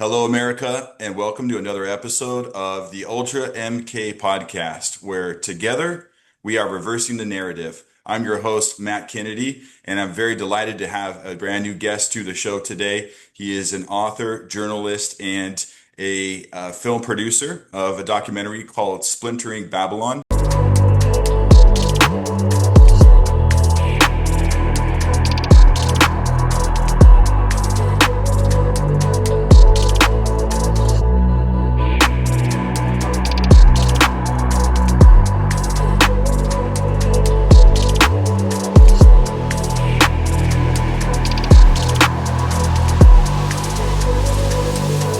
Hello, America, and welcome to another episode of the Ultra MK podcast, where together we are reversing the narrative. I'm your host, Matt Kennedy, and I'm very delighted to have a brand new guest to the show today. He is an author, journalist, and a film producer of a documentary called Splintering Babylon.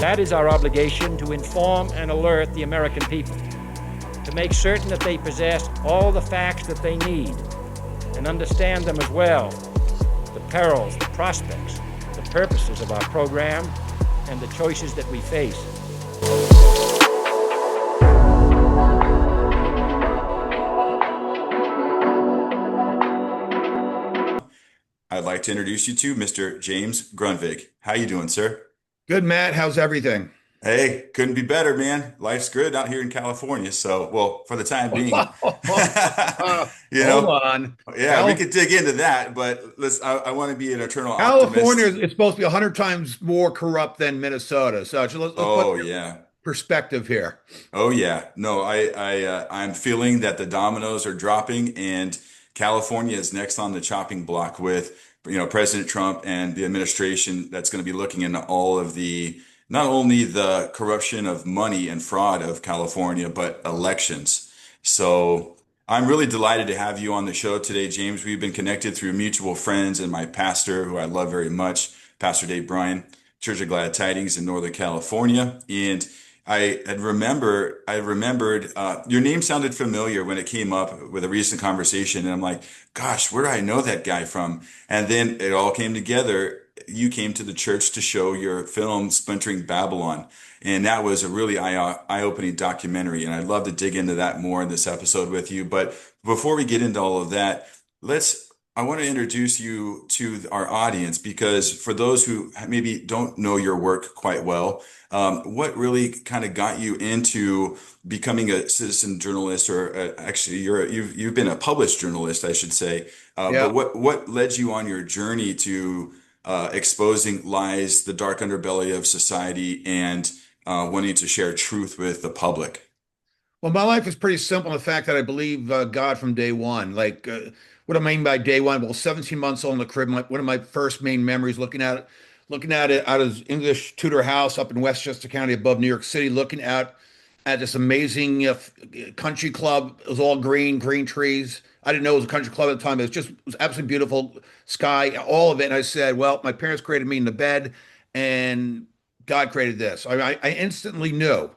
That is our obligation, to inform and alert the American people, to make certain that they possess all the facts that they need and understand them as well, the perils, the prospects, the purposes of our program, and the choices that we face. I'd like to introduce you to Mr. James Grundvig. How you doing, sir? Good, Matt. How's everything? Hey, couldn't be better, man. Life's good out here in California. So, well, for the time being, you Hold know, on. yeah, we could dig into that, but I want to be an eternal California optimist. is supposed to be 100 times more corrupt than Minnesota. So let's Oh, put yeah. perspective here. Oh, yeah. No, I'm feeling that the dominoes are dropping and California is next on the chopping block with, President Trump and the administration that's going to be looking into all of not only the corruption of money and fraud of California, but elections. So I'm really delighted to have you on the show today, James. We've been connected through mutual friends and my pastor, who I love very much, Pastor Dave Bryan, Church of Glad Tidings in Northern California. And I remembered, your name sounded familiar when it came up with a recent conversation. And I'm like, gosh, where do I know that guy from? And then it all came together. You came to the church to show your film, Splintering Babylon. And that was a really eye-opening documentary. And I'd love to dig into that more in this episode with you. But before we get into all of that, I want to introduce you to our audience because for those who maybe don't know your work quite well, what really kind of got you into becoming a citizen journalist, or actually you've been a published journalist, I should say. But Yeah. what led you on your journey to exposing lies, the dark underbelly of society, and wanting to share truth with the public? Well, my life is pretty simple in the fact that I believe God from day one. What I mean by day one? Well, 17 months old in the crib. One of my first main memories, looking at it out of his English Tudor house up in Westchester County above New York City, looking out at this amazing country club. It was all green trees. I didn't know it was a country club at the time. It was absolutely beautiful sky, all of it. And I said, well, my parents created me in the bed, and God created this. I instantly knew.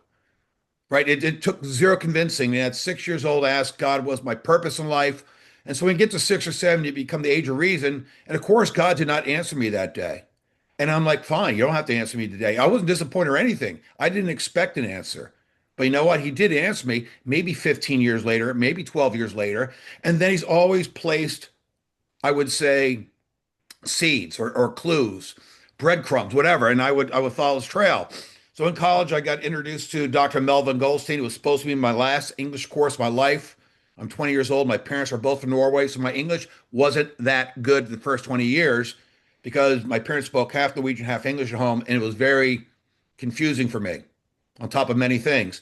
Right? It took zero convincing. At 6 years old, I asked God what's my purpose in life. And so when you get to 6 or 7, you become the age of reason. And of course, God did not answer me that day. And I'm like, fine, you don't have to answer me today. I wasn't disappointed or anything. I didn't expect an answer. But you know what? He did answer me maybe 15 years later, maybe 12 years later. And then he's always placed, I would say, seeds or clues, breadcrumbs, whatever, and I would follow his trail. So in college, I got introduced to Dr. Melvin Goldstein. It was supposed to be my last English course of my life. I'm 20 years old. My parents are both from Norway, so my English wasn't that good the first 20 years because my parents spoke half Norwegian, half English at home, and it was very confusing for me, on top of many things.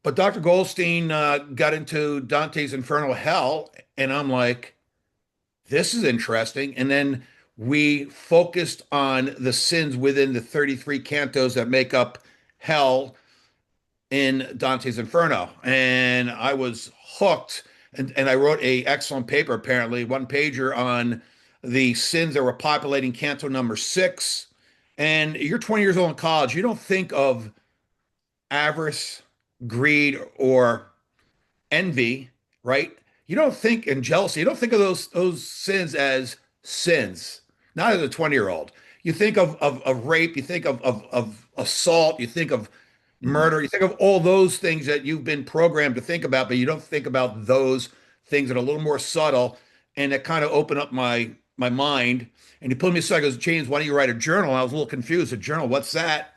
But Dr. Goldstein got into Dante's Infernal Hell, and I'm like, this is interesting. And then we focused on the sins within the 33 cantos that make up hell in Dante's Inferno. And I was hooked. And I wrote a excellent paper, apparently, one pager on the sins that were populating canto number 6. And you're 20 years old in college. You don't think of avarice, greed, or envy, right? You don't think and jealousy. You don't think of those sins as sins, not as a 20-year-old. You think of rape, you think of assault, you think of Mhm. murder, you think of all those things that you've been programmed to think about, but you don't think about those things that are a little more subtle and that kind of open up my mind. And he pulled me aside, goes, James, why don't you write a journal? And I was a little confused. A journal, what's that?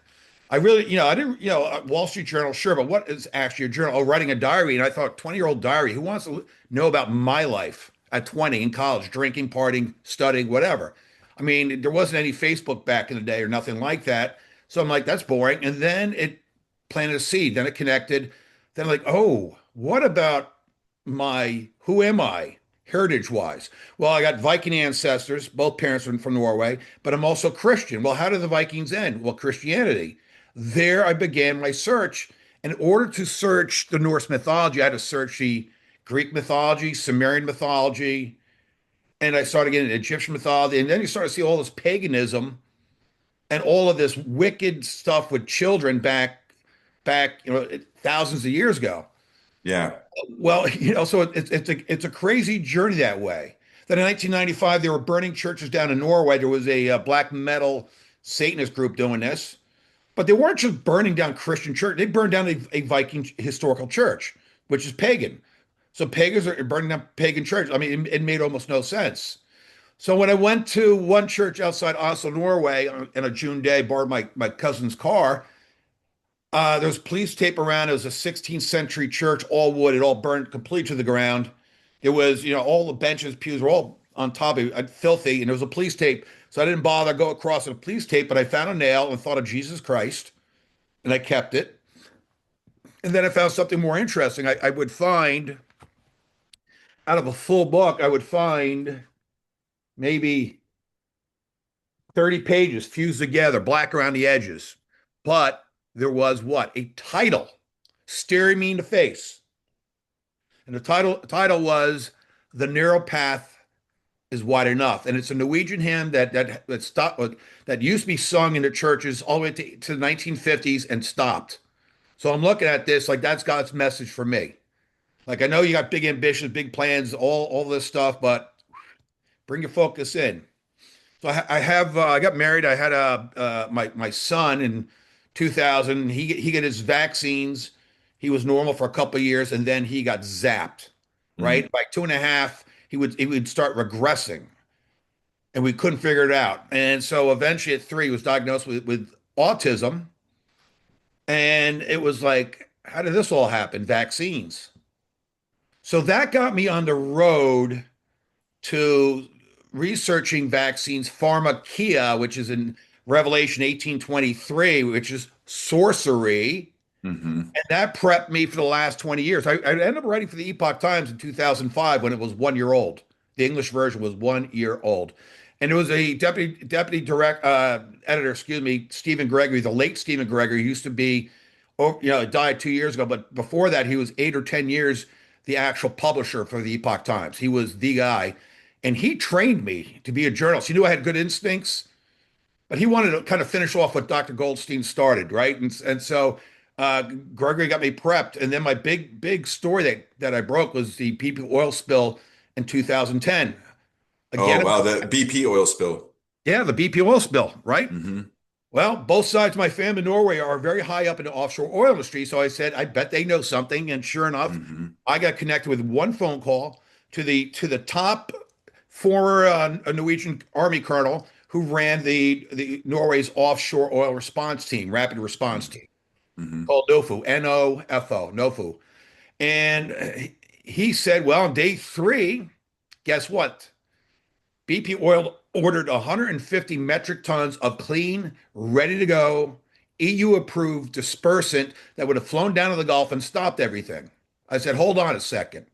I really, I didn't, Wall Street Journal, sure, but what is actually a journal? Oh, writing a diary. And I thought, 20-year-old diary, who wants to know about my life at 20 in college, drinking, partying, studying, whatever? I mean, there wasn't any Facebook back in the day or nothing like that. So I'm like, that's boring. And then it planted a seed, then it connected. Then I'm like, oh, what about who am I heritage wise? Well, I got Viking ancestors, both parents are from Norway, but I'm also Christian. Well, how did the Vikings end? Well, Christianity. There I began my search. In order to search the Norse mythology, I had to search the Greek mythology, Sumerian mythology, and I started getting Egyptian mythology. And then you start to see all this paganism and all of this wicked stuff with children back, thousands of years ago. Yeah. Well, so it's a crazy journey that way. Then in 1995, they were burning churches down in Norway. There was a black metal Satanist group doing this. But they weren't just burning down Christian church. They burned down a Viking historical church, which is pagan. So pagans are burning down pagan church. I mean, it made almost no sense. So when I went to one church outside Oslo, Norway, on a June day, borrowed my cousin's car, there was police tape around. It was a 16th century church, all wood. It all burned completely to the ground. It was, all the benches, pews were all on top of it, filthy, and there was a police tape. So I didn't bother to go across the police tape, but I found a nail and thought of Jesus Christ, and I kept it. And then I found something more interesting. I would find out of a full book, I would find maybe 30 pages fused together, black around the edges. But there was what? A title staring me in the face. And the title was "The Narrow Path is Wide Enough," and it's a Norwegian hymn that stopped that used to be sung in the churches all the way to the 1950s and stopped. So I'm looking at this like that's God's message for me. Like I know you got big ambitions, big plans, all this stuff, but bring your focus in. So I got married. I had my son in 2000. He got his vaccines. He was normal for a couple of years, and then he got zapped. Mhm. Right by 2.5, he would start regressing, and we couldn't figure it out. And so eventually, at 3, he was diagnosed with autism, and it was like, how did this all happen? Vaccines. So that got me on the road to researching vaccines, pharmakia, which is in Revelation 18:23, which is sorcery. Mhm. And that prepped me for the last 20 years. I ended up writing for the Epoch Times in 2005 when it was 1 year old. The English version was 1 year old. And it was a deputy direct editor, excuse me, Stephen Gregory, the late Stephen Gregory, used to be, oh, died 2 years ago. But before that, he was 8 or 10 years the actual publisher for the Epoch Times. He was the guy. And he trained me to be a journalist. He knew I had good instincts, but he wanted to kind of finish off what Dr. Goldstein started, right? And so Gregory got me prepped. And then my big story that I broke was the BP oil spill in 2010. Oh, Again, wow. The BP oil spill. yeah, the BP oil spill, right? Hmm. Well, both sides of my family in Norway are very high up in the offshore oil industry. So I said, I bet they know something. And sure enough, Hmm. I got connected with one phone call to the top former Norwegian Army colonel who ran the Norway's offshore oil response team, rapid response team, Hmm. called NOFU, NOFO, NOFU. And he said, well, on day 3, guess what? BP Oil ordered 150 metric tons of clean, ready to go, EU approved dispersant that would have flown down to the Gulf and stopped everything. I said, hold on a second.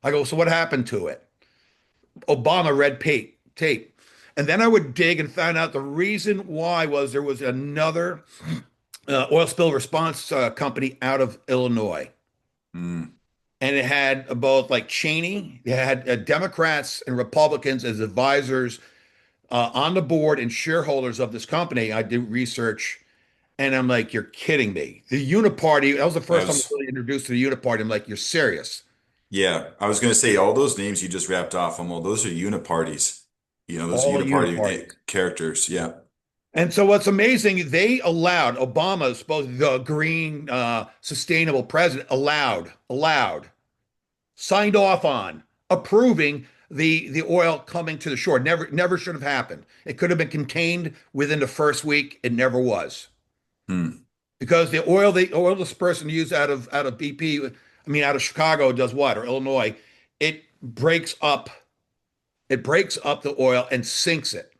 I go, so what happened to it? Obama red tape. And then I would dig and find out the reason why was there was another oil spill response company out of Illinois. Mm. And it had both like Cheney, it had Democrats and Republicans as advisors on the board and shareholders of this company. I did research and I'm like, you're kidding me. The Uniparty, that was the I first time I was was, really introduced to the Uniparty. I'm like, you're serious. yeah, I was going to say all those names you just wrapped off them. Well, those are uniparties. Those are All uniparty Uniparties. characters. Yeah. And so what's amazing, they allowed Obama, supposed the green, sustainable president, allowed, signed off on, approving the oil coming to the shore. Never should have happened. It could have been contained within the first week. It never was. Hmm. because the oil this person used out of BP, I mean out of Chicago does what, or Illinois, it breaks up it breaks up the oil and sinks it.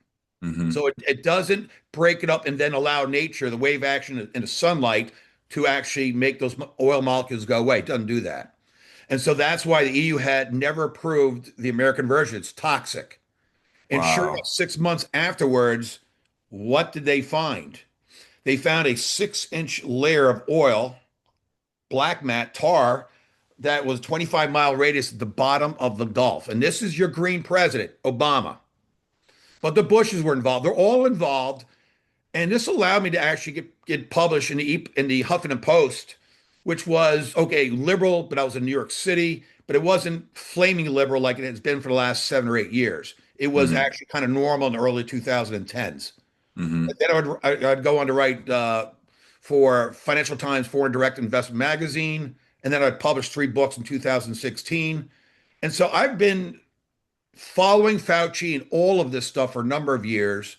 Hmm. So it doesn't break it up and then allow nature, the wave action in the sunlight, to actually make those oil molecules go away. It doesn't do that. And so that's why the EU had never approved the American version. It's toxic. And sure enough, Wow. 6 months afterwards, what did they find? They found a 6-inch layer of oil, black mat tar, that was 25-mile radius at the bottom of the Gulf. And this is your green president, Obama. But the Bushes were involved. They're all involved. And this allowed me to actually get published in the Huffington Post, which was okay, liberal, but I was in New York City, but it wasn't flaming liberal like it has been for the last 7 or 8 years. It was Hmm. actually kind of normal in the early 2010s. Hmm. And then I'd go on to write for Financial Times Foreign Direct Investment Magazine, and then I'd publish 3 books in 2016. And so I've been following Fauci and all of this stuff for a number of years.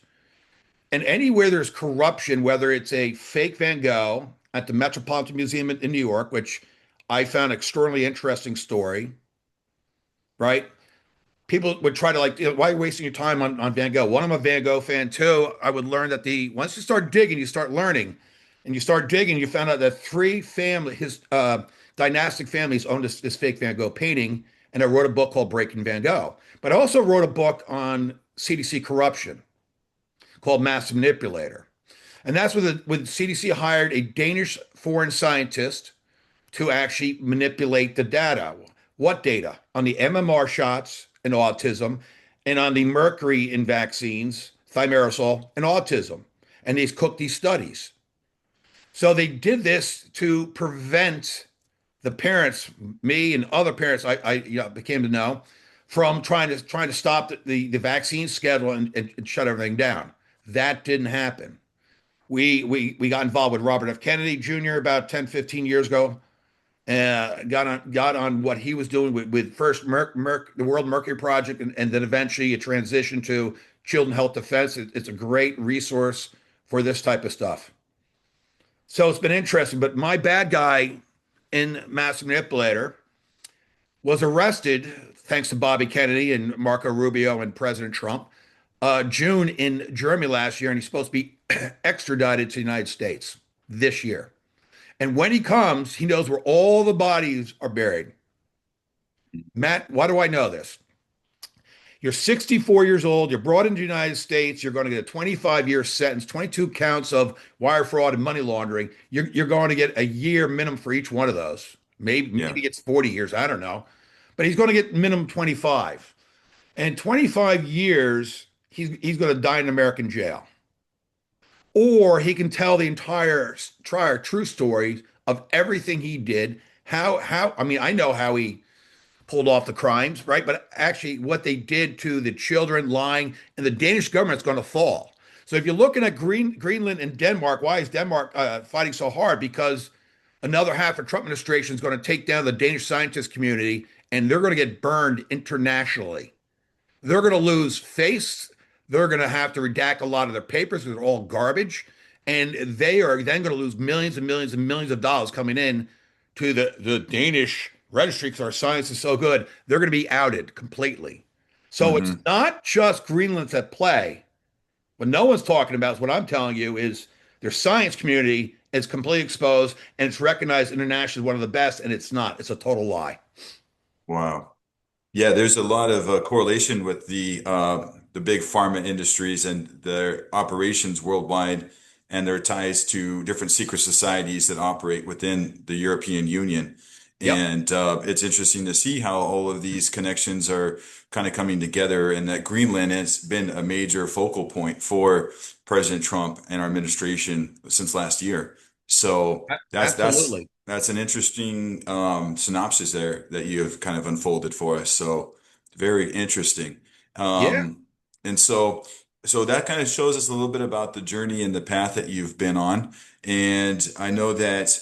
And anywhere there's corruption, whether it's a fake Van Gogh at the Metropolitan Museum in New York, which I found extraordinarily interesting story, right? People would try to like, why are you wasting your time on Van Gogh? One, I'm a Van Gogh fan. Two, I would learn that once you start digging, you start learning, and you start digging, you found out that his dynastic families owned this fake Van Gogh painting, and I wrote a book called Breaking Van Gogh. But I also wrote a book on CDC corruption called Master Manipulator. And that's when CDC hired a Danish foreign scientist to actually manipulate the data. What data? On the MMR shots in autism and on the mercury in vaccines, thimerosal, and autism. And they cooked these studies. So they did this to prevent the parents, me and other parents I became to know, from trying to stop the vaccine schedule and shut everything down. That didn't happen. We got involved with Robert F. Kennedy Jr. about 10, 15 years ago. Got on what he was doing with first the World Mercury Project, and then eventually it transitioned to Children Health Defense. It's a great resource for this type of stuff. So it's been interesting. But my bad guy in Master Manipulator was arrested thanks to Bobby Kennedy and Marco Rubio and President Trump, June in Germany last year, and he's supposed to be extradited to the United States this year. And when he comes, he knows where all the bodies are buried. Matt, why do I know this? You're 64 years old. You're brought into the United States. You're going to get a 25-year sentence, 22 counts of wire fraud and money laundering. You're going to get a year minimum for each one of those. Maybe Yeah. it's 40 years. I don't know. But he's going to get minimum 25. And 25 years, he's going to die in American jail. Or he can tell the entire true story of everything he did. I mean, I know how he pulled off the crimes, right? But actually, what they did to the children, lying, and the Danish government's going to fall. So if you're looking at Greenland and Denmark, why is Denmark fighting so hard? Because another half of Trump administration is going to take down the Danish scientist community, and they're going to get burned internationally. They're going to lose face. They're going to have to redact a lot of their papers because they're all garbage. And they are then going to lose millions and millions and millions of dollars coming in to the Danish registry because our science is so good. They're going to be outed completely. So it's Hmm. not just Greenland's at play. What no one's talking about is what I'm telling you is their science community is completely exposed and it's recognized internationally as one of the best, and it's not. It's a total lie. Wow. Yeah, there's a lot of correlation with the big pharma industries and their operations worldwide and their ties to different secret societies that operate within the European Union. Yep. And it's interesting to see how all of these connections are kind of coming together, and that Greenland has been a major focal point for President Trump and our administration since last year. So that's that's Absolutely. that's an interesting synopsis there that you have kind of unfolded for us. So very interesting. Yeah. Um, and so that kind of shows us a little bit about the journey and the path that you've been on. And I know that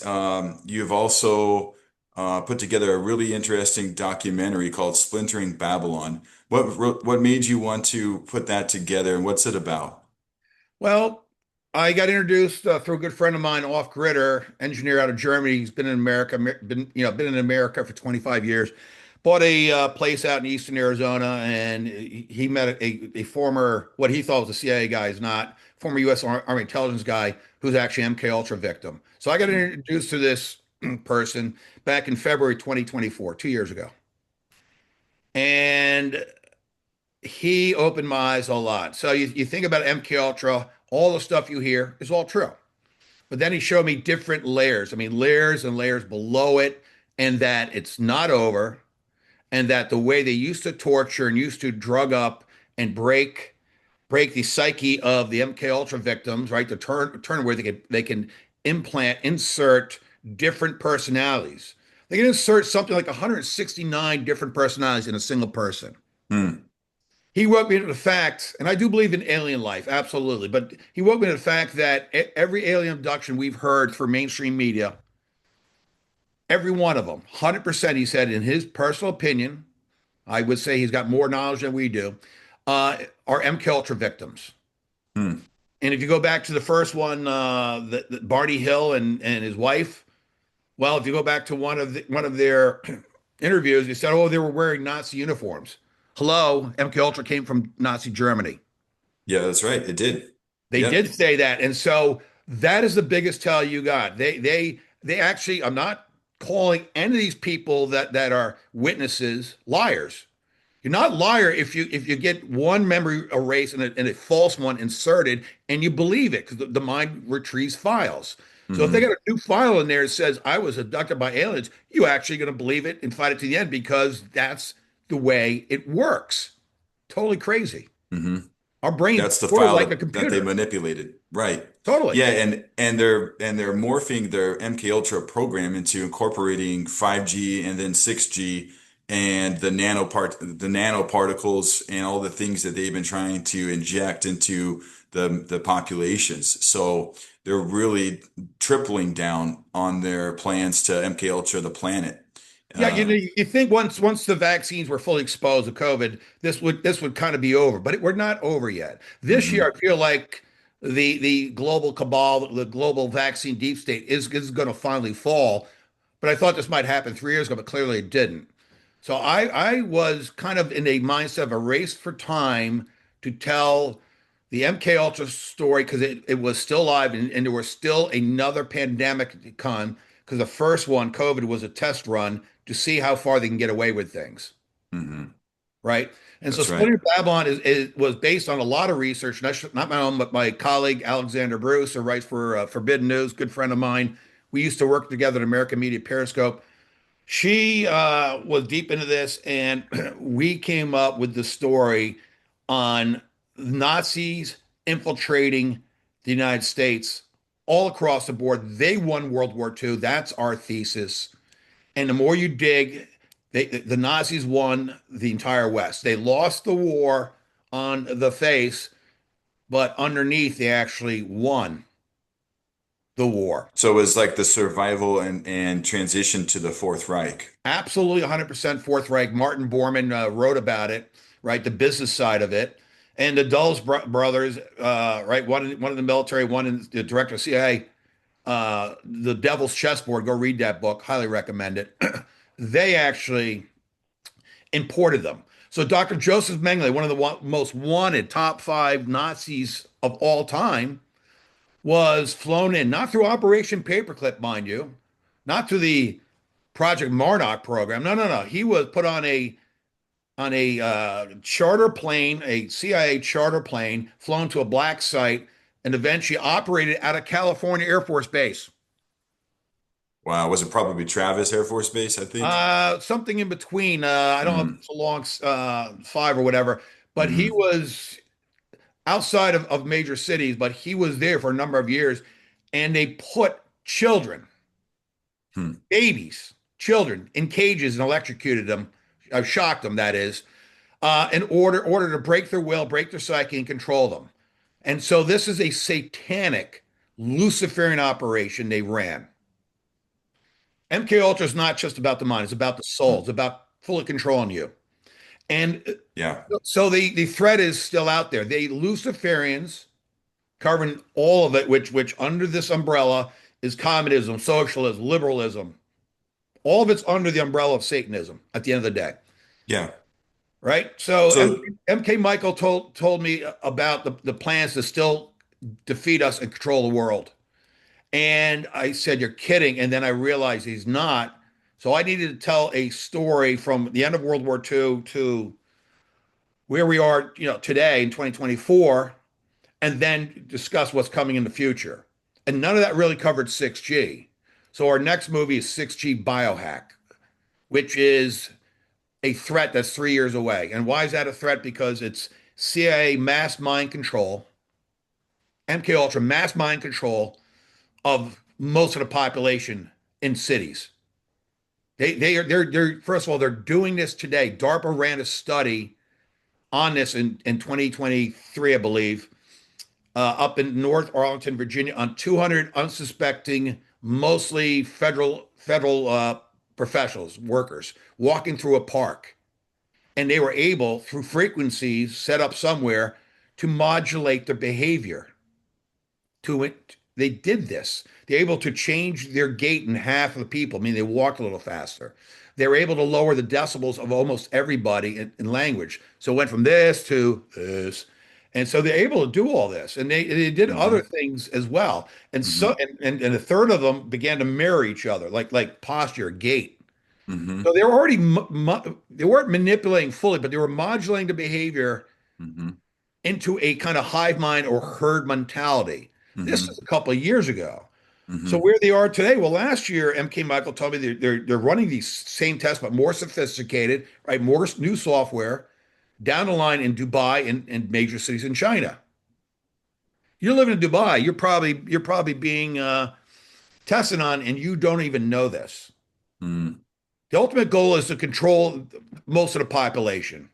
you've also put together a really interesting documentary called Splintering Babylon. What made you want to put that together, and what's it about? Well, I got introduced through a good friend of mine, off gritter engineer out of Germany. He's been in America, been in America for 25 years. Bought a place out in eastern Arizona, and he met a former, what he thought was a CIA guy, is not former U.S. Army intelligence guy who's actually MK Ultra victim. So I got introduced to this person back in February 2024, 2 years ago, and he opened my eyes a lot. So you think about MK Ultra, all the stuff you hear is all true. But then he showed me different layers. I mean, layers and layers below it, and that it's not over, and that the way they used to torture and used to drug up and break the psyche of the MK Ultra victims, right? To turn where they can insert different personalities. They can insert something like 169 different personalities in a single person. Hmm. He woke me into the fact, and I do believe in alien life, absolutely. But he woke me to the fact that every alien abduction we've heard through mainstream media, every one of them, 100%, he said, in his personal opinion, I would say he's got more knowledge than we do, are MK Ultra victims. Hmm. And if you go back to the first one, Barney Hill and his wife, well, if you go back to one of their interviews, they said, oh, they were wearing Nazi uniforms. Hello, MK Ultra came from Nazi Germany. Yeah, that's right. It did. They Yep. did say that, and so that is the biggest tell you got. They actually. I'm not calling any of these people that are witnesses liars. You're not liar if you get one memory erased and a false one inserted and you believe it because the mind retrieves files. So if they Hmm. got a new file in there that says I was abducted by aliens, you actually going to believe it and fight it to the end because that's the way it works. Totally crazy. Hmm. Our brain's That's the sort of file like a that they computer. manipulated. Right. Totally. Yeah, and they're morphing their MK Ultra program into incorporating 5G and then 6G and the nanoparticles and all the things that they've been trying to inject into the populations. So they're really tripling down on their plans to MK Ultra the planet. Yeah, Uh, you think once the vaccines were fully exposed to COVID, this would kind of be over, but we're not over yet. This year, mhm, I feel like the global cabal, the global vaccine deep state is going to finally fall. But I thought this might happen 3 years ago, but clearly it didn't. So I was kind of in a mindset of a race for time to tell the MK Ultra story because it was still alive and there was still another pandemic to come because the first one, COVID, was a test run to see how far they can get away with things, mhm. right? And so That's right. Splinter Babylon was based on a lot of research, not my own, but my colleague Alexander Bruce, who writes for Forbidden News, good friend of mine. We used to work together at American Media Periscope. She was deep into this, and we came up with the story on Nazis infiltrating the United States all across the board. They won World War II. That's our thesis. And the more you dig, the Nazis won the entire West. They lost the war on the face, but underneath, they actually won the war. So it was like the survival and transition to the Fourth Reich. Absolutely 100% forthright. Martin Bormann wrote about it, right? The business side of it. And the Dulles brothers, right? One in the military, one in the director of CIA, The Devil's Chessboard. Go read that book. Highly recommend it. They actually imported them. So Dr. Joseph Mengele, one of the most wanted top five Nazis of all time, was flown in, not through Operation Paperclip, mind you, not through the Project Marnock program. No, no, no. He was put on a charter plane, a CIA charter plane, flown to a black site, and eventually operated out of California Air Force Base. Wow, was it probably Travis Air Force Base, I think? Something in between. I don't know if Mm, it's a long five or whatever, but he hmm. was outside of major cities, but he was there for a number of years, and they put children, Hmm. babies, children in cages and electrocuted them, shocked them, that is, in order to break their will, break their psyche, and control them. And so this is a satanic Luciferian operation they ran. MK Ultra is not just about the mind; it's about the soul. It's Hmm. about fully controlling you. And Yeah. so the threat is still out there. They Luciferians covering all of it, which under this umbrella is communism, socialism, liberalism. All of it's under the umbrella of Satanism at the end of the day, Yeah. right? So So MK Michael told me about the plans to still defeat us and control the world. And I said, "You're kidding." And then I realized he's not. So I needed to tell a story from the end of World War II to where we are, today in 2024, and then discuss what's coming in the future. And none of that really covered 6G. So our next movie is 6G Biohack, which is a threat that's 3 years away. And why is that a threat? Because it's CIA mass mind control, MK Ultra mass mind control of most of the population in cities. They're first of all, they're doing this today. DARPA ran a study on this in 2023, I believe, up in North Arlington, Virginia, on 200 unsuspecting, mostly federal professionals, workers, walking through a park, and they were able, through frequencies set up somewhere, to modulate their behavior. To it, they did this. They're able to change their gait in half of the people. I mean, they walked a little faster. They were able to lower the decibels of almost everybody in language. So it went from this to this. And so they're able to do all this. And they did other mhm, things as well. And so mhm, and a third of them began to mirror each other, like posture, gait. So mhm, they were already they weren't manipulating fully, but they were modulating the behavior mhm, into a kind of hive mind or herd mentality. This is mhm, a couple of years ago. So mhm. where they are today, well, last year, MK Michael told me they're running these same tests, but more sophisticated, right? More new software down the line in Dubai and major cities in China. You're living in Dubai, you're probably being tested on, and you don't even know this. Mm. The ultimate goal is to control most of the population,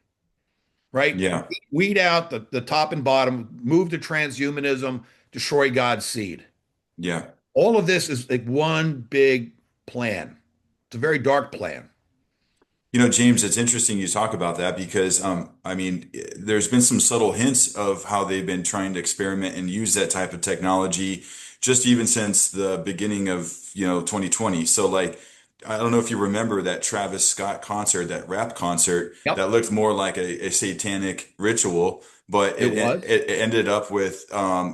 right? Yeah. Weed out the top and bottom, move to transhumanism, destroy God's seed. Yeah. All of this is like one big plan. It's a very dark plan. James, it's interesting you talk about that because, I mean, there's been some subtle hints of how they've been trying to experiment and use that type of technology just even since the beginning of, 2020. So, like, I don't know if you remember that Travis Scott concert, that rap concert Yep, that looked more like a satanic ritual, but it it was. it ended up with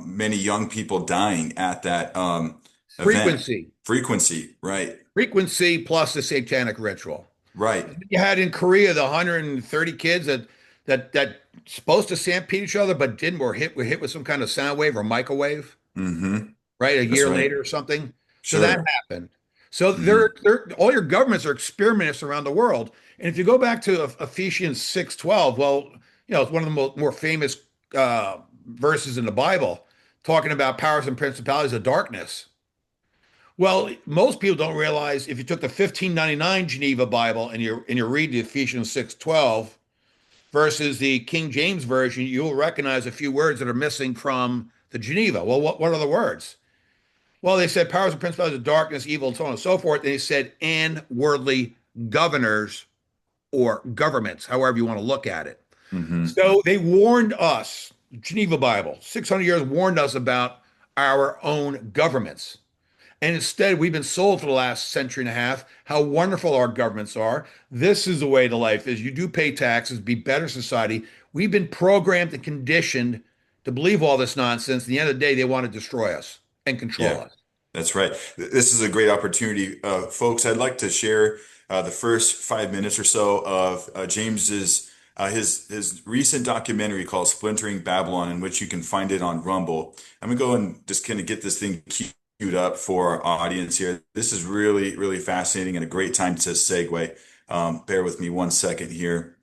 many young people dying at that event. Frequency. Frequency, right, Frequency plus the satanic ritual. right. You had in Korea the 130 kids that supposed to stampede each other but didn't, were hit with some kind of sound wave or microwave, Mm-hmm. right? A That's year right. later or something. So that Sure. happened. So Hmm. they're all your governments are experimentists around the world. And if you go back to Ephesians 6:12, well, it's one of the more famous verses in the Bible talking about powers and principalities of darkness. Well, most people don't realize if you took the 1599 Geneva Bible and you read the Ephesians 6:12 versus the King James version, you'll recognize a few words that are missing from the Geneva. Well, what are the words? Well, they said powers and principalities of darkness, evil, and so on and so forth. And they said and worldly governors or governments, however you want to look at it. Hmm. So they warned us, Geneva Bible, 600 years warned us about our own governments. And instead, we've been sold for the last century and a half how wonderful our governments are. This is the way to life is. You do pay taxes, be better society. We've been programmed and conditioned to believe all this nonsense. At the end of the day, they want to destroy us and control Yeah. us. That's right. This is a great opportunity. Folks, I'd like to share the first 5 minutes or so of James's his recent documentary called Splintering Babylon, in which you can find it on Rumble. I'm gonna go and just kind of get this thing queued up for our audience here. This is really, really fascinating and a great time to segue. Bear with me 1 second here.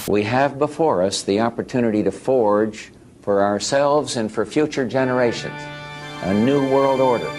We have before us the opportunity to forge for ourselves and for future generations a new world order.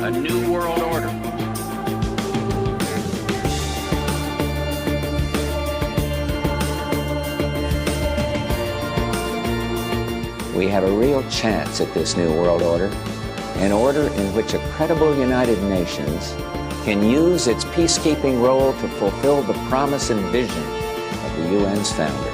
A new world order. We have a real chance at this new world order, an order in which a credible United Nations can use its peacekeeping role to fulfill the promise and vision of the UN's founders.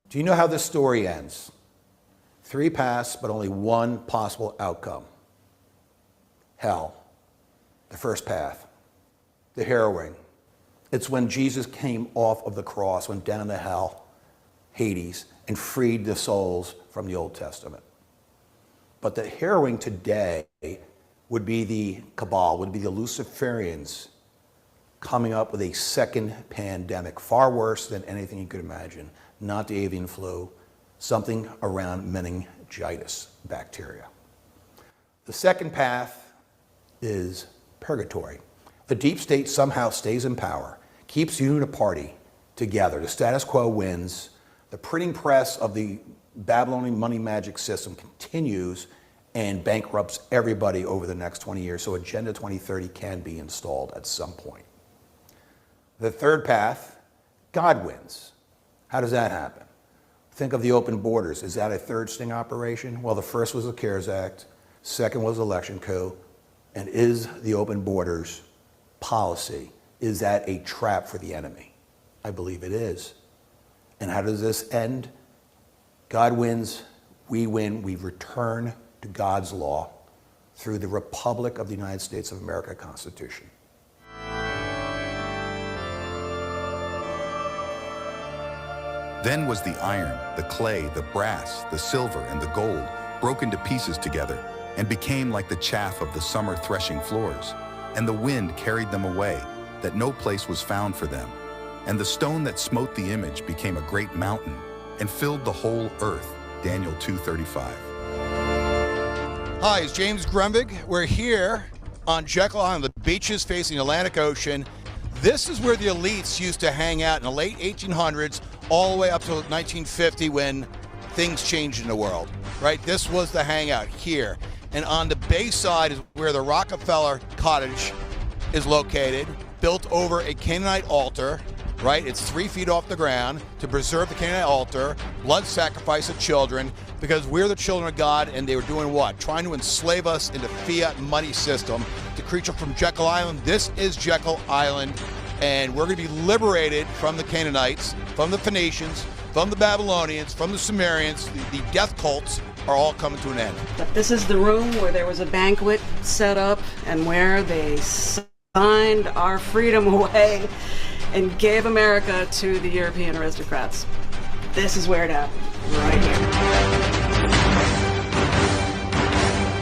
Do you know how this story ends? 3 paths, but only one possible outcome. Hell, the first path, the harrowing. It's when Jesus came off of the cross, went down to hell, Hades, and freed the souls from the Old Testament. But the harrowing today would be the cabal, would be the Luciferians coming up with a second pandemic, far worse than anything you could imagine. Not the avian flu, something around meningitis bacteria. The second path is purgatory. The deep state somehow stays in power, keeps you and a party together. The status quo wins. The printing press of the Babylonian money magic system continues and bankrupts everybody over the next 20 years, so Agenda 2030 can be installed at some point. The third path, God wins. How does that happen? Think of the open borders. Is that a third sting operation? Well, the first was the CARES Act, second was election coup, and is the open borders policy, is that a trap for the enemy? I believe it is. And how does this end? God wins, we win, we return to God's law through the Republic of the United States of America Constitution. Then was the iron, the clay, the brass, the silver, and the gold broken to pieces together, and became like the chaff of the summer threshing floors. And the wind carried them away, that no place was found for them. And the stone that smote the image became a great mountain, and filled the whole earth. Daniel 2:35. Hi, it's James Grundvig. We're here on Jekyll Island, the beaches facing the Atlantic Ocean. This is where the elites used to hang out in the late 1800s, all the way up to 1950 when things changed in the world, right? This was the hangout here. And on the bay side is where the Rockefeller Cottage is located, built over a Canaanite altar, right? It's 3 feet off the ground to preserve the Canaanite altar, blood sacrifice of children, because we're the children of God, and they were doing what? Trying to enslave us in the fiat money system. The creature from Jekyll Island, this is Jekyll Island, and we're going to be liberated from the Canaanites, from the Phoenicians, from the Babylonians, from the Sumerians. The death cults are all coming to an end. But this is the room where there was a banquet set up and where they signed our freedom away and gave America to the European aristocrats. This is where it happened, right here.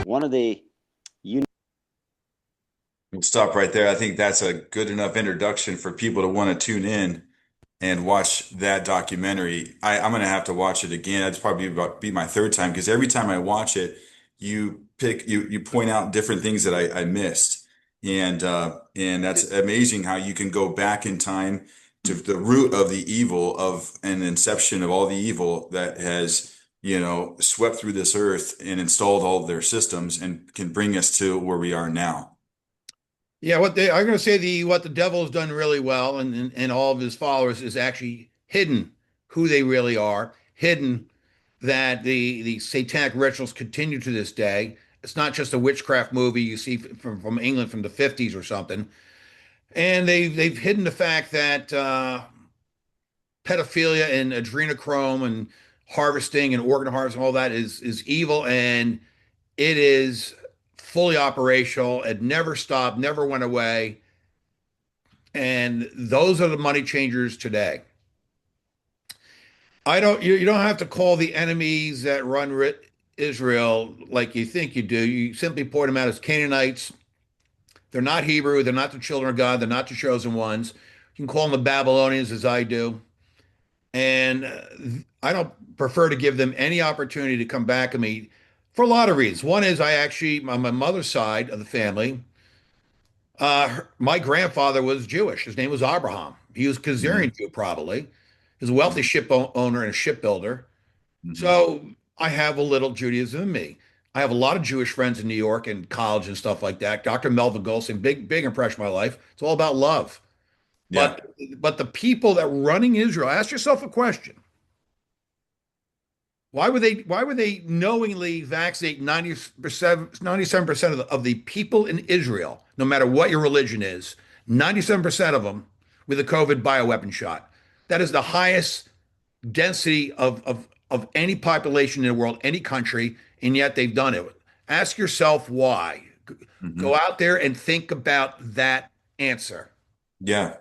One of the We'll stop right there. I think that's a good enough introduction for people to want to tune in and watch that documentary. I'm going to have to watch it again. It's probably about be my third time, because every time I watch it, you point out different things that I missed. And that's amazing how you can go back in time to the root of the evil of an inception of all the evil that has, swept through this earth and installed all of their systems and can bring us to where we are now. Yeah, I'm going to say the what the devil has done really well, and all of his followers is actually hidden who they really are, hidden that the satanic rituals continue to this day. It's not just a witchcraft movie you see from England from the 50s or something, and they've hidden the fact that pedophilia and adrenochrome and harvesting and organ harvesting, all that is evil, and it is fully operational. It never stopped, never went away. And those are the money changers today. You don't have to call the enemies that run Israel like you think you do. You simply point them out as Canaanites. They're not Hebrew. They're not the children of God. They're not the chosen ones. You can call them the Babylonians as I do. And I don't prefer to give them any opportunity to come back at me for a lot of reasons. One is I actually, on my mother's side of the family, my grandfather was Jewish. His name was Abraham. He was Hmm. Khazarian Jew, probably. He's a wealthy owner and a shipbuilder. Hmm. So I have a little Judaism in me. I have a lot of Jewish friends in New York and college and stuff like that. Dr. Melvin Goldstein, big impression on my life. It's all about love. Yeah. But but the people that running Israel, ask yourself a question. Why would they knowingly vaccinate 90%, 97% of the people in Israel, no matter what your religion is, 97% of them with a COVID bioweapon shot? That is the highest density of any population in the world, any country, and yet they've done it. Ask yourself why. Go Hmm. out there and think about that answer. Yeah.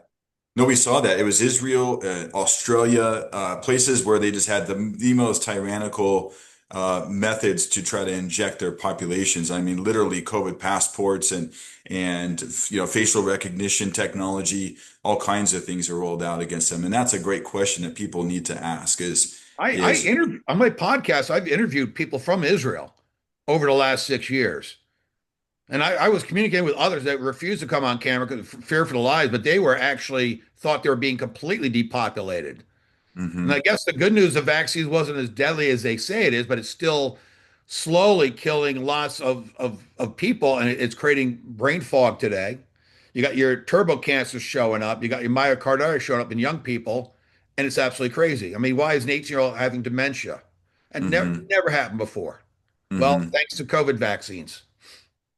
No, we saw that. It was Israel, Australia, places where they just had the most tyrannical methods to try to inject their populations. I mean, literally COVID passports and facial recognition technology, all kinds of things are rolled out against them. And that's a great question that people need to ask I is interview on my podcast. I've interviewed people from Israel over the last 6 years. And I was communicating with others that refused to come on camera because of fear for the lives, but they were actually thought they were being completely depopulated. And I hmm guess the good news, the vaccine wasn't as deadly as they say it is, but it's still slowly killing lots of people, and it's creating brain fog today. You got your turbo cancer showing up, you got your myocarditis showing up in young people, and it's absolutely crazy. I mean, why is an 18-year-old having dementia? And hmm never happened before. Well, hmm thanks to COVID vaccines.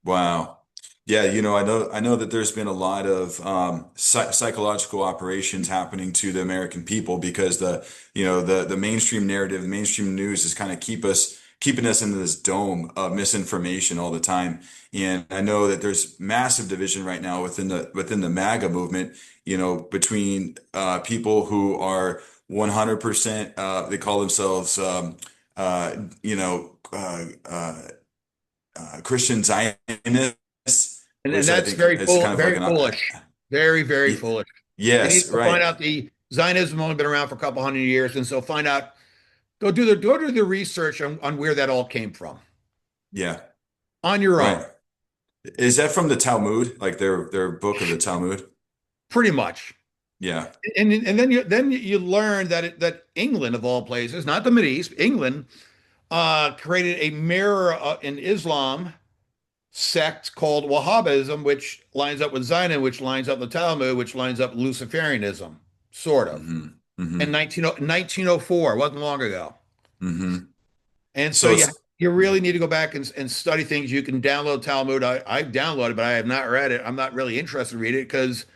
Wow. Yeah, I know that there's been a lot of psychological operations happening to the American people because the mainstream narrative, the mainstream news is kind of keeping us into this dome of misinformation all the time. And I know that there's massive division right now within the MAGA movement, between people who are 100%, they call themselves uh, you know, Christian Zionists, And which I that's think is kind of like very an foolish. Very y- foolish. They need yes, to find right. out the Zionism only been around for a couple hundred years, and so find out go do the research on where that all came from Yeah, on your right. own, Is that from the Talmud, like their book of the Talmud? pretty much. Yeah. And then you learn that England of all places, not the Mideast, England created a mirror in Islam sect called Wahhabism, which lines up with Zionism, which lines up with the Talmud, which lines up with Luciferianism, sort of. Hmm. In Hmm. 1904, wasn't long ago. Hmm. And so So it's you really need to go back and study things. You can download Talmud. I've downloaded, but I have not read it. I'm not really interested to read it because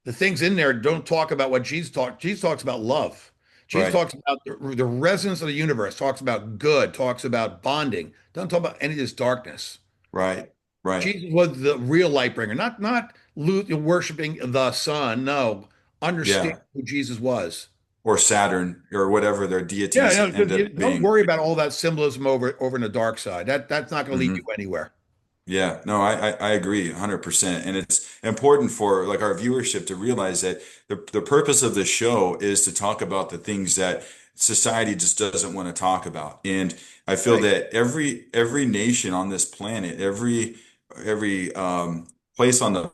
the things in there don't talk about what Jesus talked. Jesus talks about love. Jesus right, talks about the resonance of the universe, talks about good, talks about bonding. Doesn't talk about any of this darkness. right, right. Jesus was the real light bringer, not worshiping the sun. No, understand Yeah. who Jesus was. Or Saturn or whatever their Yeah, deities no, end you up don't being. worry about all that symbolism over in the dark side. That's not going to lead you Mm-hmm. anywhere. Yeah, no, I agree 100%. And it's important for like our viewership to realize that the purpose of the show is to talk about the things that society just doesn't want to talk about. And I feel Right. that every nation on this planet, every place on the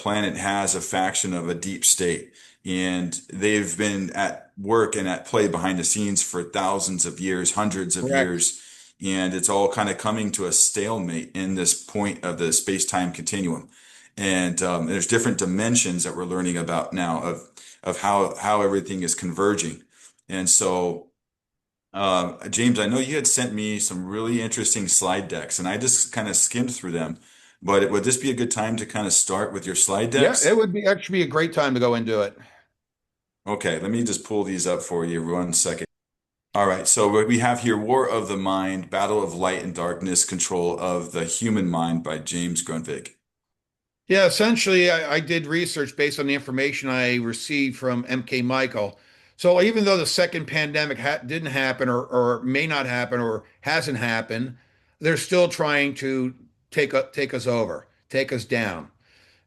planet has a faction of a deep state, and they've been at work and at play behind the scenes for thousands of years, hundreds of Correct. years, and it's all kind of coming to a stalemate in this point of the space-time continuum. And there's different dimensions that we're learning about now of how everything is converging. And so, James, I know you had sent me some really interesting slide decks, and I just kind of skimmed through them. But would this be a good time to kind of start with your slide Yeah, it decks? would be actually be a great time to go into it. Okay, let me just pull these up for you 1 second. All right, so what we have here, War of the Mind, Battle of Light and Darkness, Control of the Human Mind by James Grundvig. Yeah, essentially, I did research based on the information I received from MK Michael. So even though the second pandemic didn't happen or may not happen or hasn't happened, they're still trying to take us over, take us down.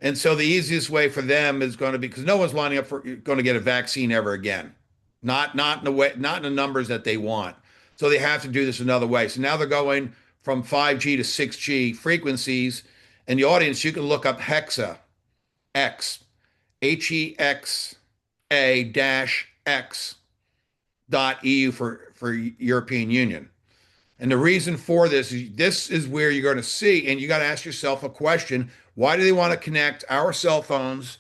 And so the easiest way for them is going to be because no one's lining up for going to get a vaccine ever again. Not in the way, not in the numbers that they want. So they have to do this another way. So now they're going from 5G to 6G frequencies. In the audience, you can look up Hexa X HEXA dash X dot EU for European Union. And the reason for this is where you're going to see, and you got to ask yourself a question: why do they want to connect our cell phones?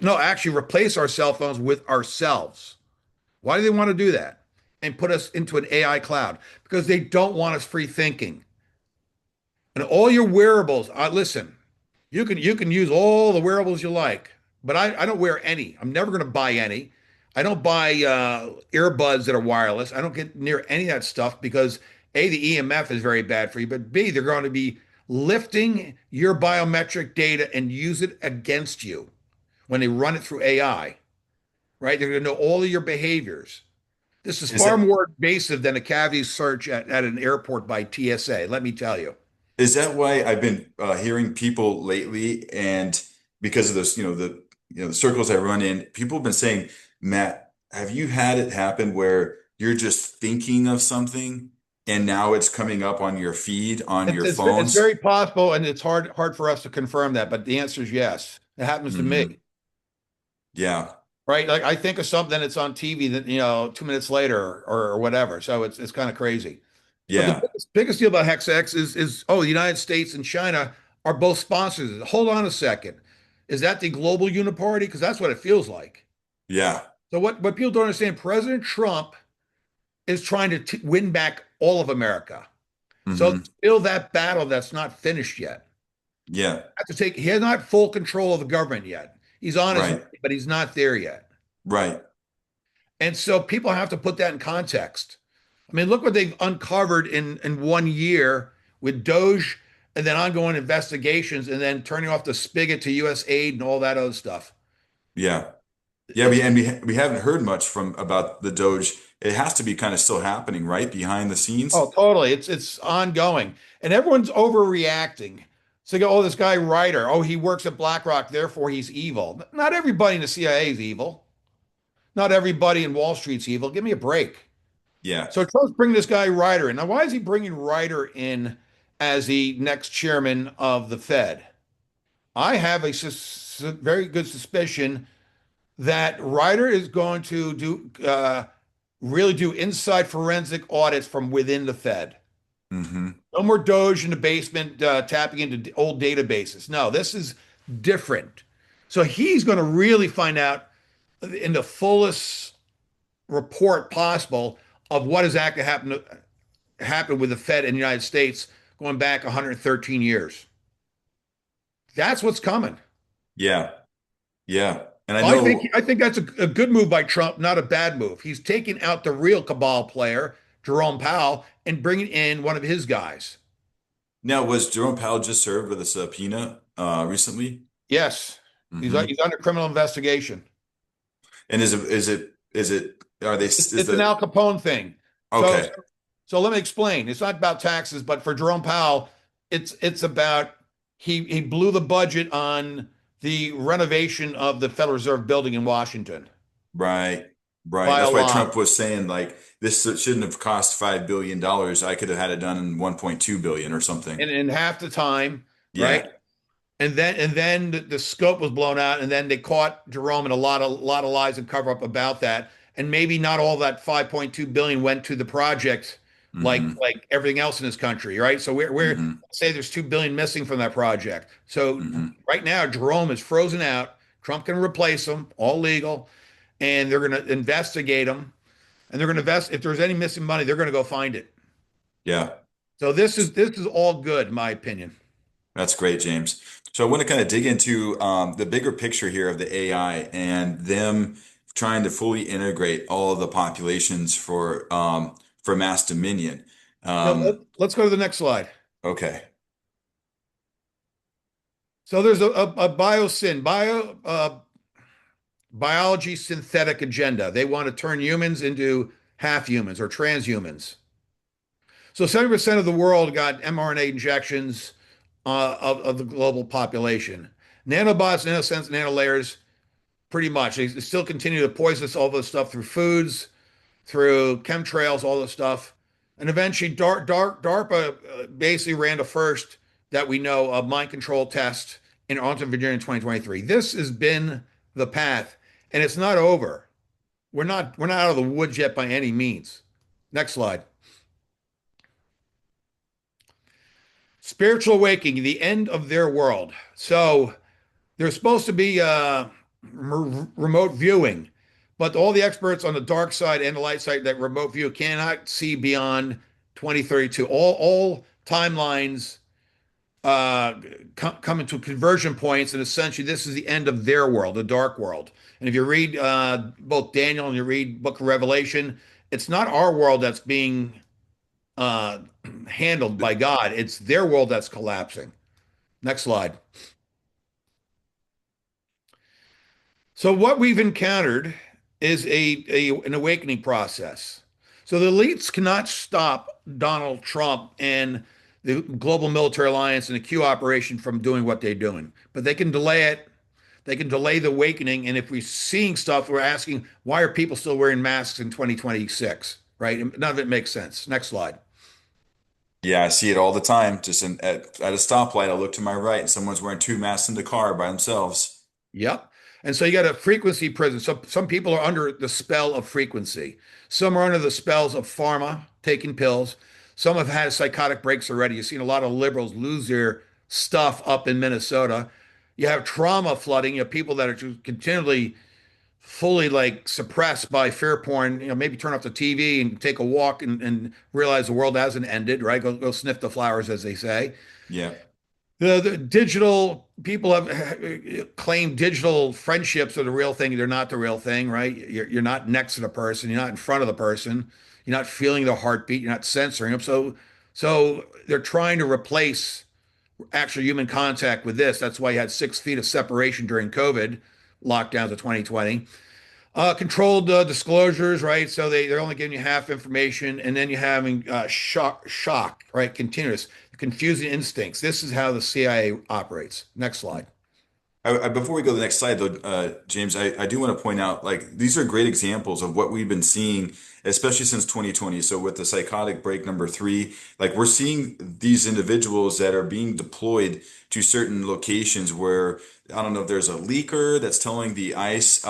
No, actually, replace our cell phones with ourselves. Why do they want to do that and put us into an AI cloud? Because they don't want us free thinking. And all your wearables, listen, you can use all the wearables you like, but I don't wear any. I'm never going to buy any. I don't buy earbuds that are wireless. I don't get near any of that stuff because A, the EMF is very bad for you, but B, they're going to be lifting your biometric data and use it against you when they run it through AI, right? They're going to know all of your behaviors. This is Is far that more invasive than a cavity search at an airport by TSA, let me tell you. is that why I've been hearing people lately, and because of this, the circles I run in, people have been saying, Matt, have you had it happen where you're just thinking of something and now it's coming up on your feed on your It's phones? very possible, and it's hard for us to confirm that, but the answer is yes. It happens to Hmm. me, Yeah, right? Like I think of something that's on TV that 2 minutes later or whatever. So it's kind of crazy. But the yeah, biggest deal about HexX is the United States and China are both sponsors. Hold on a second. Is that the global uniparty? Because that's what it feels like. yeah. So what people don't understand, President Trump is trying to win back all of America. So Hmm. it's still that battle that's not finished yet. Yeah, He has not full control of the government yet. He's on his way, right, but he's not there yet. right. And so people have to put that in context. I mean, look what they've uncovered in 1 year with Doge and then ongoing investigations and then turning off the spigot to US aid and all that other stuff. Yeah. Yeah, It's we haven't heard much from about the Doge. It has to be kind of still happening, right? Behind the Oh, scenes. totally. It's ongoing. And everyone's overreacting. So you go, oh, this guy Ryder, oh, he works at BlackRock, therefore he's evil. Not everybody in the CIA is evil. Not everybody in Wall Street's evil. Give me a break. Yeah. So Trump's bringing this guy Ryder in. Now, why is he bringing Ryder in as the next chairman of the Fed? I have a very good suspicion that Ryder is going to really do inside forensic audits from within the Fed. Hmm. No more Doge in the basement tapping into old databases. No, this is different. So he's going to really find out in the fullest report possible of what has actually happened with the Fed in the United States going back 113 years. That's what's coming. Yeah. Yeah. And I I think know I think that's a good move by Trump, not a bad move. He's taking out the real cabal player, Jerome Powell, and bringing in one of his guys. now was Jerome Powell just served with a subpoena recently? Yes, Hmm. he's under criminal investigation. And is it are they It's, is it's an Al the Capone thing. So okay, so let me explain. It's not about taxes, but for Jerome Powell, it's about he blew the budget on the renovation of the Federal Reserve building in Washington right, right. by a That's why lot. Trump was saying like this shouldn't have cost $5 billion. I could have had it done in 1.2 billion or something. And in half the time, right? Yeah. And then the scope was blown out, and then they caught Jerome in a lot of lies and cover up about that. And maybe not all that 5.2 billion went to the project, like Hmm. like everything else in this country, right? So we're Hmm. say there's 2 billion missing from that project. So Hmm. right now Jerome is frozen out. Trump can replace him, all legal, and they're going to investigate him, and they're going to invest. If there's any missing money, they're going to go find it. Yeah. So this is all good, in my opinion. That's great, James. So I want to kind of dig into the bigger picture here of the AI and them trying to fully integrate all of the populations for mass dominion. Yeah, Um, let's go to the next slide. okay. So there's a biology synthetic agenda. They want to turn humans into half humans or transhumans. So 70% of the world got mRNA injections of the global population. Nanobots, nanosense, nanolayers, pretty much. They still continue to poison us all this stuff through foods, through chemtrails, all this stuff. And eventually, DARPA basically ran the first that we know of mind control test in Arlington, Virginia in 2023. This has been the path, and it's not over. We're not out of the woods yet by any means. Next slide. Spiritual awakening, the end of their world. So there's supposed to be remote viewing, but all the experts on the dark side and the light side that remote view cannot see beyond 2032. All timelines come into conversion points, and essentially this is the end of their world, the dark world. And if you read both Daniel and you read Book of Revelation, it's not our world that's being uh, handled by God; it's their world that's collapsing. Next slide. So what we've encountered is an awakening process. So the elites cannot stop Donald Trump and the global military alliance and the Q operation from doing what they're doing, but they can delay it. They can delay the awakening. And if we're seeing stuff, we're asking, why are people still wearing masks in 2026? Right? None of it makes sense. Next slide. Yeah, I see it all the time. Just at a stoplight, I look to my right and someone's wearing two masks in the car by themselves. Yep. And so you got a frequency prison. So some people are under the spell of frequency. Some are under the spells of pharma, taking pills. Some have had psychotic breaks already. You've seen a lot of liberals lose their stuff up in Minnesota. You have trauma flooding. You have people that are just continually fully like suppressed by fear porn. Maybe turn off the TV and take a walk and realize the world hasn't ended, right? Go sniff the flowers, as they say. Yeah. The digital people have claimed digital friendships are the real thing. They're not the real thing, right? You're not next to the person. You're not in front of the person. You're not feeling their heartbeat. You're not censoring them. So they're trying to replace actual human contact with this. That's why you had 6 feet of separation during COVID lockdowns of 2020. Controlled disclosures, right? So they're only giving you half information, and then you're having shock, right? Continuous, confusing instincts. This is how the CIA operates. Next slide. Before we go to the next slide, though, James, I do want to point out like these are great examples of what we've been seeing, especially since 2020. So with the psychotic break number three, like we're seeing these individuals that are being deployed to certain locations where I don't know if there's a leaker that's telling the ICE,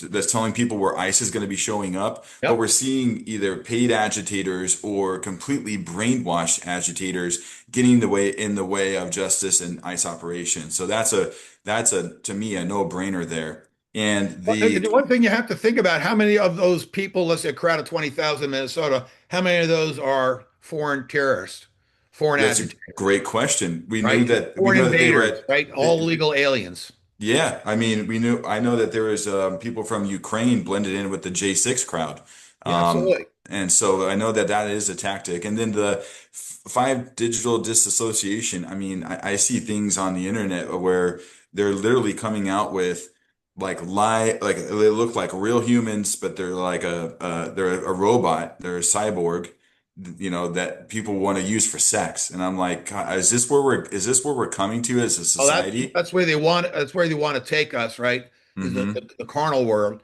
that's telling people where ICE is going to be showing up, but Yep. we're seeing either paid agitators or completely brainwashed agitators getting in the way of justice and ICE operations. So that's to me a no-brainer there. And The one thing you have to think about, how many of those people, let's say a crowd of 20,000 in Minnesota, how many of those are foreign terrorists, foreign that's a agitators, great question. right? We Foreign know that they were invaders, right? All legal aliens. yeah, I mean, I know that there was people from Ukraine blended in with the J6 crowd. Yeah, Um, absolutely. and so I know that that is a tactic. And then the five digital disassociation. I mean, I see things on the internet where they're literally coming out with like they look like real humans, but they're a robot, they're a cyborg, that people want to use for sex. And I'm like, God, is this where we're coming to as a Oh, that's society? that's where they want that's where they want to take us, right? Is Hmm. the carnal world.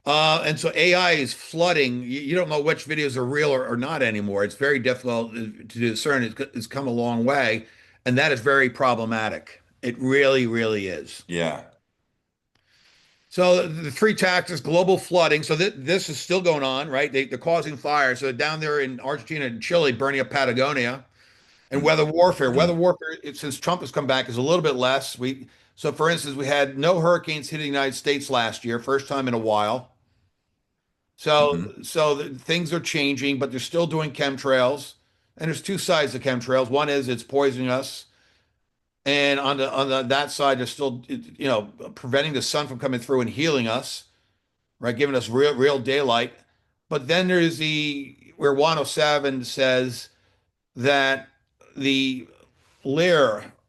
And so AI is flooding. You don't know which videos are real or not anymore. It's very difficult to discern. It's come a long way, and that is very problematic. It really, really is. Yeah. So the three tactics, global flooding. So this is still going on, right? They're causing fire. So down there in Argentina and Chile, burning up Patagonia, and weather warfare. Weather Mhm. warfare, since Trump has come back, is a little bit less. So for instance, we had no hurricanes hitting the United States last year, first time in a while. Mhm. Things are changing, but they're still doing chemtrails. And there's two sides to chemtrails. One is it's poisoning us, and that side, they're still preventing the sun from coming through and healing us, right? Giving us real daylight. But then there's the where 107 says that the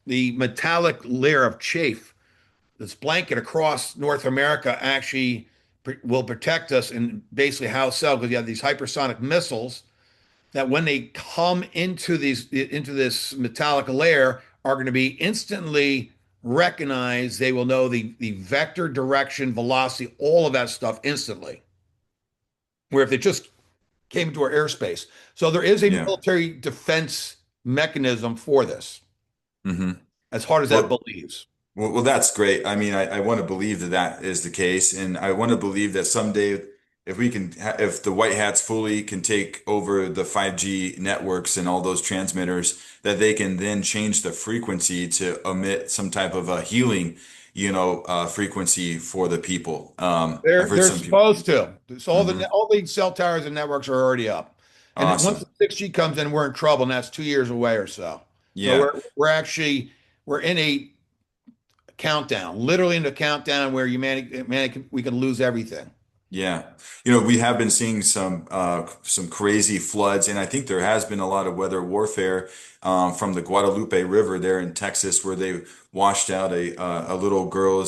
the metallic layer of chaff that's blanket across North America actually will protect us, and basically how so? Because you have these hypersonic missiles that when they come into this metallic layer are going to be instantly recognized. They will know the vector, direction, velocity, all of that stuff instantly. Where if they just came into our airspace. So there is a Yeah. military defense mechanism for this, Hmm. as hard as that Well, believes. well, that's great. I mean, I want to believe that that is the case, and I want to believe that someday, if we can, if the white hats fully can take over the 5G networks and all those transmitters, that they can then change the frequency to emit some type of a healing, frequency for the people. I've heard They're some people. supposed to. So Hmm. all the cell towers and networks are already up. And then once Awesome. the 6G comes in, we're in trouble, and that's 2 years away or so. So Yeah. we're in a countdown, literally in a countdown where humanity we can lose everything. Yeah. We have been seeing some crazy floods, and I think there has been a lot of weather warfare from the Guadalupe River there in Texas, where they washed out a little Girl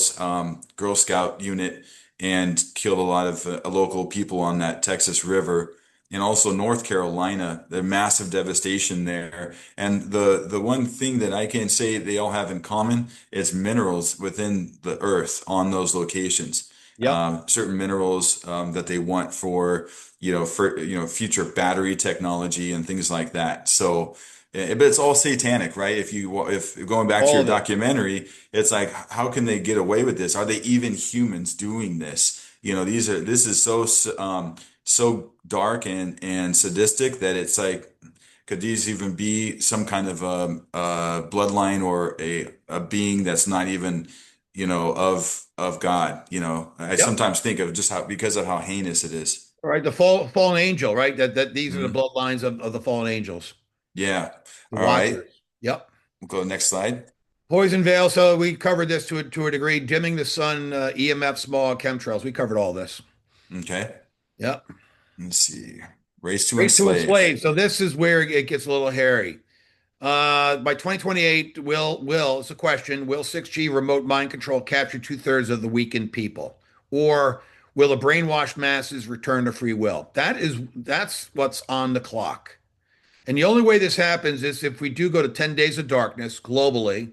Scout unit and killed a lot of local people on that Texas River. And also North Carolina, the massive devastation there. And the one thing that I can say they all have in common is minerals within the earth on those locations, Yep. certain minerals that they want for future battery technology and things like that. So, but it's all satanic, right? If going back to All your of it. documentary, it's like, how can they get away with this? Are they even humans doing this? This is so dark and sadistic that it's like, could these even be some kind of bloodline or a being that's not even, of God? I Yep. sometimes think of just how, because of how heinous it is. All right. The fallen angel, right? That these are the Mhm. bloodlines of the fallen angels, Yeah. the All right. watchers. Yep. We'll go next slide. Poison veil. So we covered this to a degree. Dimming the sun, EMF, smog, chemtrails. We covered all this. Okay. Yep. Let's see. Race to Race to enslave. enslave. So this is where it gets a little hairy. By 2028, it's a question, will 6G remote mind control capture two-thirds of the weakened people? Or will the brainwashed masses return to free will? That's what's on the clock. And the only way this happens is if we do go to 10 days of darkness globally,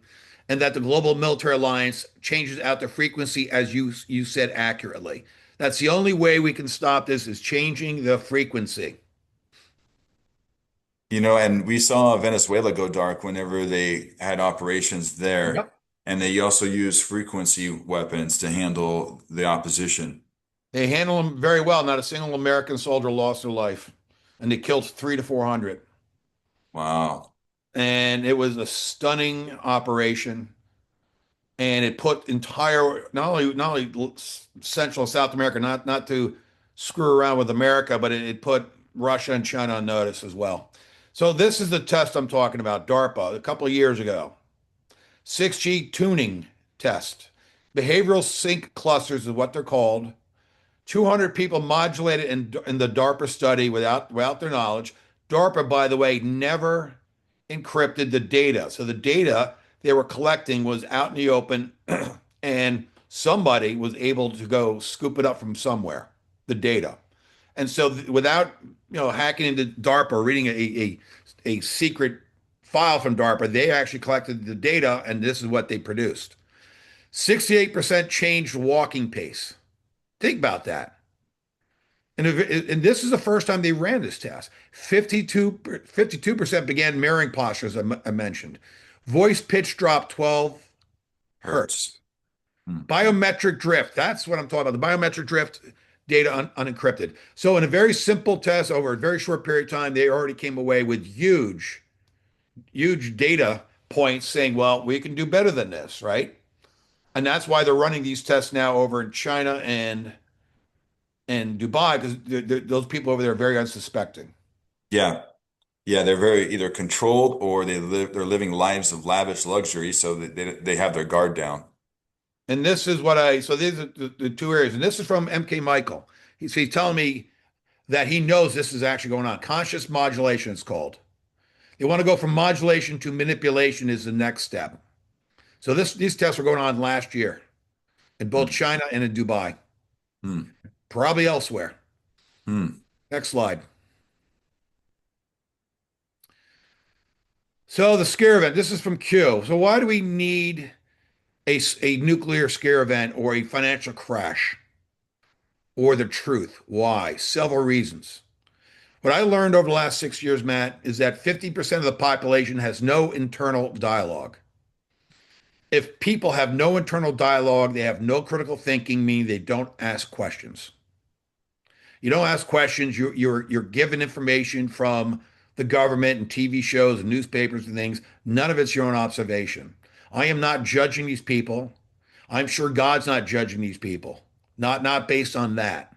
and that the global military alliance changes out the frequency as you said accurately. That's the only way we can stop this is changing the frequency. And we saw Venezuela go dark whenever they had operations there. Yep. And they also use frequency weapons to handle the opposition. They handle them very well. Not a single American soldier lost their life, and they killed 300 to 400. Wow. And it was a stunning operation, and it put entire not only Central and South America, not to screw around with America, but it put Russia and China on notice as well. So this is the test I'm talking about. DARPA a couple of years ago, 6G tuning test, behavioral sync clusters is what they're called. 200 people modulated in the DARPA study without their knowledge. DARPA, by the way, never encrypted the data. So the data they were collecting was out in the open, and somebody was able to go scoop it up from somewhere, the data. And so without hacking into DARPA or reading a secret file from DARPA, they actually collected the data, and this is what they produced. 68% changed walking pace. Think about that. And this is the first time they ran this test. 52% began mirroring postures, I mentioned. Voice pitch dropped 12. Hertz. Hertz. Hmm. Biometric drift. That's what I'm talking about. The biometric drift data unencrypted. So in a very simple test over a very short period of time, they already came away with huge data points saying, well, we can do better than this, right? And that's why they're running these tests now over in China and Dubai because those people over there are very unsuspecting. Yeah. Yeah, they're very either controlled or they're living lives of lavish luxury, so that they have their guard down. And this is what I so these are the two areas, and this is from MK Michael. He's telling me that he knows this is actually going on. Conscious modulation, it's called. They want to go from modulation to manipulation is the next step. So these tests were going on last year in both Hmm. China and in Dubai, Hmm. probably elsewhere. Hmm. Next slide. So the scare event. This is from Q. So why do we need a nuclear scare event or a financial crash or the truth? Why? Several reasons. What I learned over the last 6 years, Matt, is that 50% of the population has no internal dialogue. If people have no internal dialogue, they have no critical thinking, meaning they don't ask questions. You don't ask questions. You're given information from the government and TV shows and newspapers and things. None of it's your own observation. I am not judging these people. I'm sure God's not judging these people. Not based on that,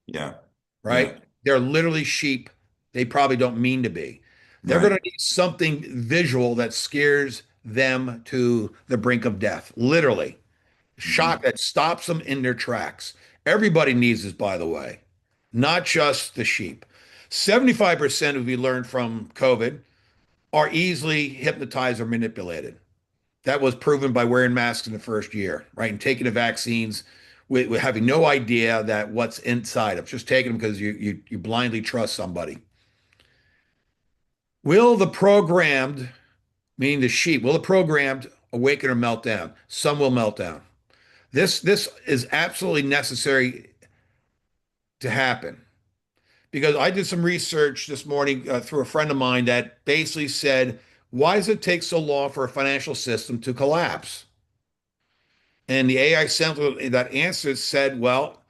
Yeah. Yeah. right? They're literally sheep. They probably don't mean to be. They're going Right. to need something visual that scares them to the brink of death. Literally, shock Hmm. that stops them in their tracks. Everybody needs this, by the way, not just the sheep. 75% of we learned from COVID are easily hypnotized or manipulated. That was proven by wearing masks in the first year, right? And taking the vaccines with having no idea that what's inside them, just taking them because you blindly trust somebody. Will the programmed, meaning the sheep, will the programmed awaken or melt down? Some will melt down. This is absolutely necessary to happen because I did some research this morning through a friend of mine that basically said, why does it take so long for a financial system to collapse? And the AI center that answers said, well,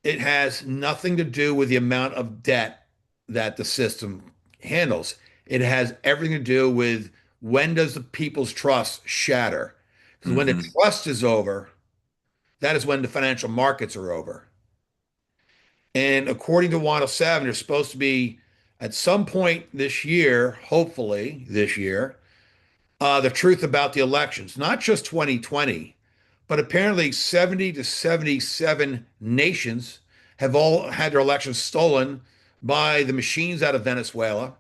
it has nothing to do with the amount of debt that the system handles. It has everything to do with when does the people's trust shatter? Because when the Hmm. trust is over, that is when the financial markets are over. And according to 107, there's supposed to be at some point this year, hopefully this year, the truth about the elections, not just 2020, but apparently 70 to 77 nations have all had their elections stolen by the machines out of Venezuela,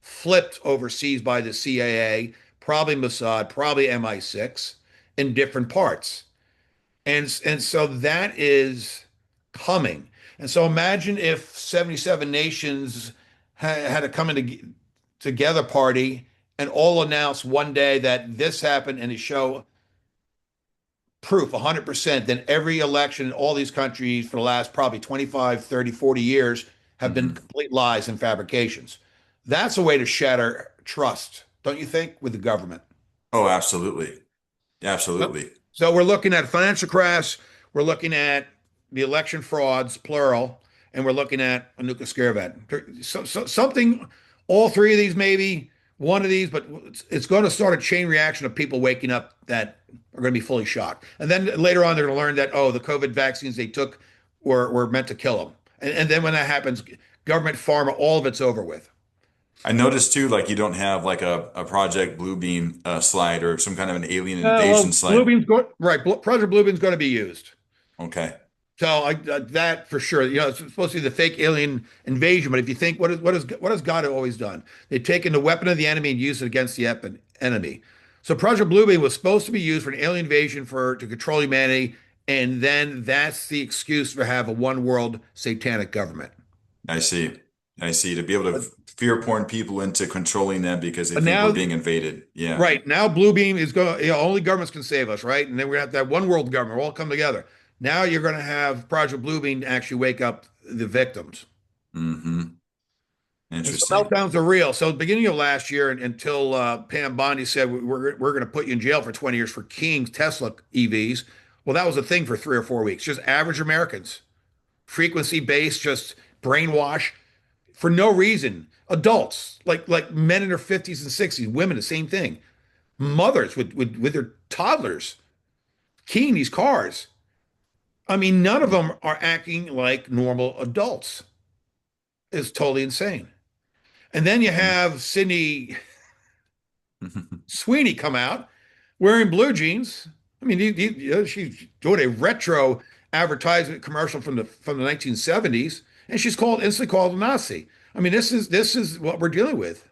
flipped overseas by the CIA, probably Mossad, probably MI6 in different parts. And so that is coming. And so imagine if 77 nations had a coming together party and all announce one day that this happened and they show proof 100%, then every election in all these countries for the last probably 25, 30, 40 years have been Hmm. complete lies and fabrications. That's a way to shatter trust, don't you think, with the government? Oh, absolutely. Yep. Absolutely. So we're looking at financial crash, we're looking at the election frauds, plural, and we're looking at a nuclear scare event. Something, all three of these, maybe one of these, but it's going to start a chain reaction of people waking up that are going to be fully shocked. And then later on, they're going to learn that, oh, the COVID vaccines they took were meant to kill them. And then when that happens, government, pharma, all of it's over with. I noticed too, like you don't have like a Project Bluebeam slide or some kind of an alien invasion slide. Right. Project Bluebeam's going to be used. Okay. So that for sure, it's supposed to be the fake alien invasion. But if you think, what has God always done? They've taken the weapon of the enemy and used it against the enemy. So Project Bluebeam was supposed to be used for an alien invasion to control humanity, and then that's the excuse for have a one world satanic government. I see. I see. To be able to But, fear porn people into controlling them because they but think we're now, being invaded. Yeah. right now, Bluebeam is going. Only governments can save us, right? And then we're gonna have that one world government. We'll all come together. Now you're going to have Project Bluebeam actually wake up the victims. Hmm. And so Interesting. meltdowns are real. So beginning of last year until Pam Bondi said we're going to put you in jail for 20 years for keying Tesla EVs. Well, that was a thing for 3 or 4 weeks. Just average Americans, frequency based, just brainwash for no reason. Adults, like men in their 50s and 60s, women, the same thing. Mothers with their toddlers keying these cars. I mean, none of them are acting like normal adults. It's totally insane. And then you have Sydney Sweeney come out wearing blue jeans. I mean, she's doing a retro advertisement commercial from the 1970s, and she's called instantly called a Nazi. I mean, this is what we're dealing with.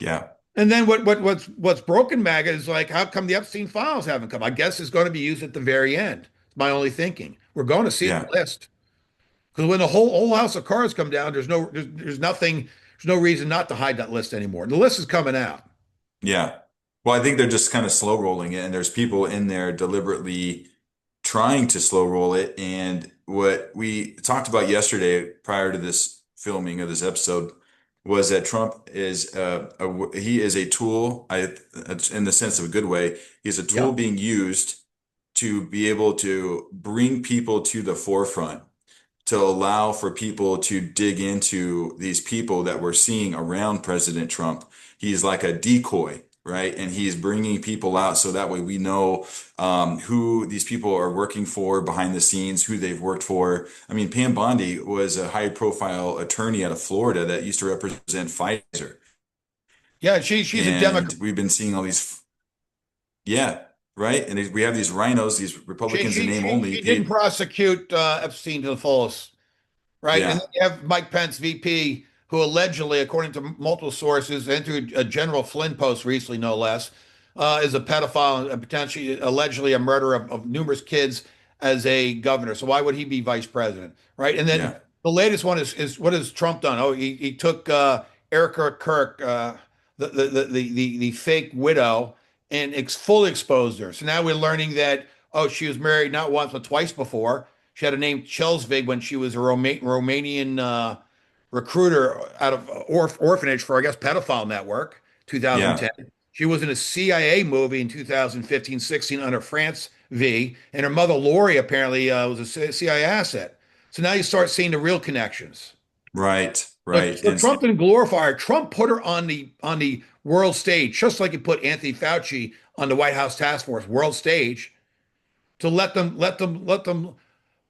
Yeah. And then what's broken, MAGA, is like, how come the Epstein files haven't come? I guess it's going to be used at the very end. It's my only thinking. We're going to see it in Yeah. the list because when the whole house of cards come down, there's nothing, there's no reason not to hide that list anymore. The list is coming out. Yeah. Well, I think they're just kind of slow rolling it, and there's people in there deliberately trying to slow roll it. And what we talked about yesterday prior to this filming of this episode was that Trump is he is a tool, in the sense of a good way. He's a tool Yep. being used to be able to bring people to the forefront, to allow for people to dig into these people that we're seeing around President Trump. He's like a decoy, right? And he's bringing people out so that way we know who these people are working for behind the scenes, who they've worked for. I mean, Pam Bondi was a high-profile attorney out of Florida that used to represent Pfizer. Yeah, she's a And Democrat. we've been seeing all these, yeah, right? And we have these rhinos, these She Republicans in she name she only she didn't paid. prosecute Epstein to the fullest. Right. And then Yeah, you have Mike Pence, VP, who allegedly, according to multiple sources, and through a General Flynn post recently, no less, is a pedophile and potentially, allegedly, a murderer of numerous kids as a governor. So why would he be vice president? Right. And then yeah, the latest one is what has Trump done? Oh, he took Erica Kirk, the fake widow, and fully exposed her. So now we're learning that, oh, she was married not once, but twice before. She had a name Chelsvig when she was a Romanian recruiter out of orphanage for, I guess, pedophile network, yeah, 2010. She was in a CIA movie in 2015-16 under France V. And her mother, Lori, apparently was a CIA asset. So now you start seeing the real connections. right, So, right. so Trump didn't glorify her. Trump put her on the world stage, just like he put Anthony Fauci on the White House task force world stage to let them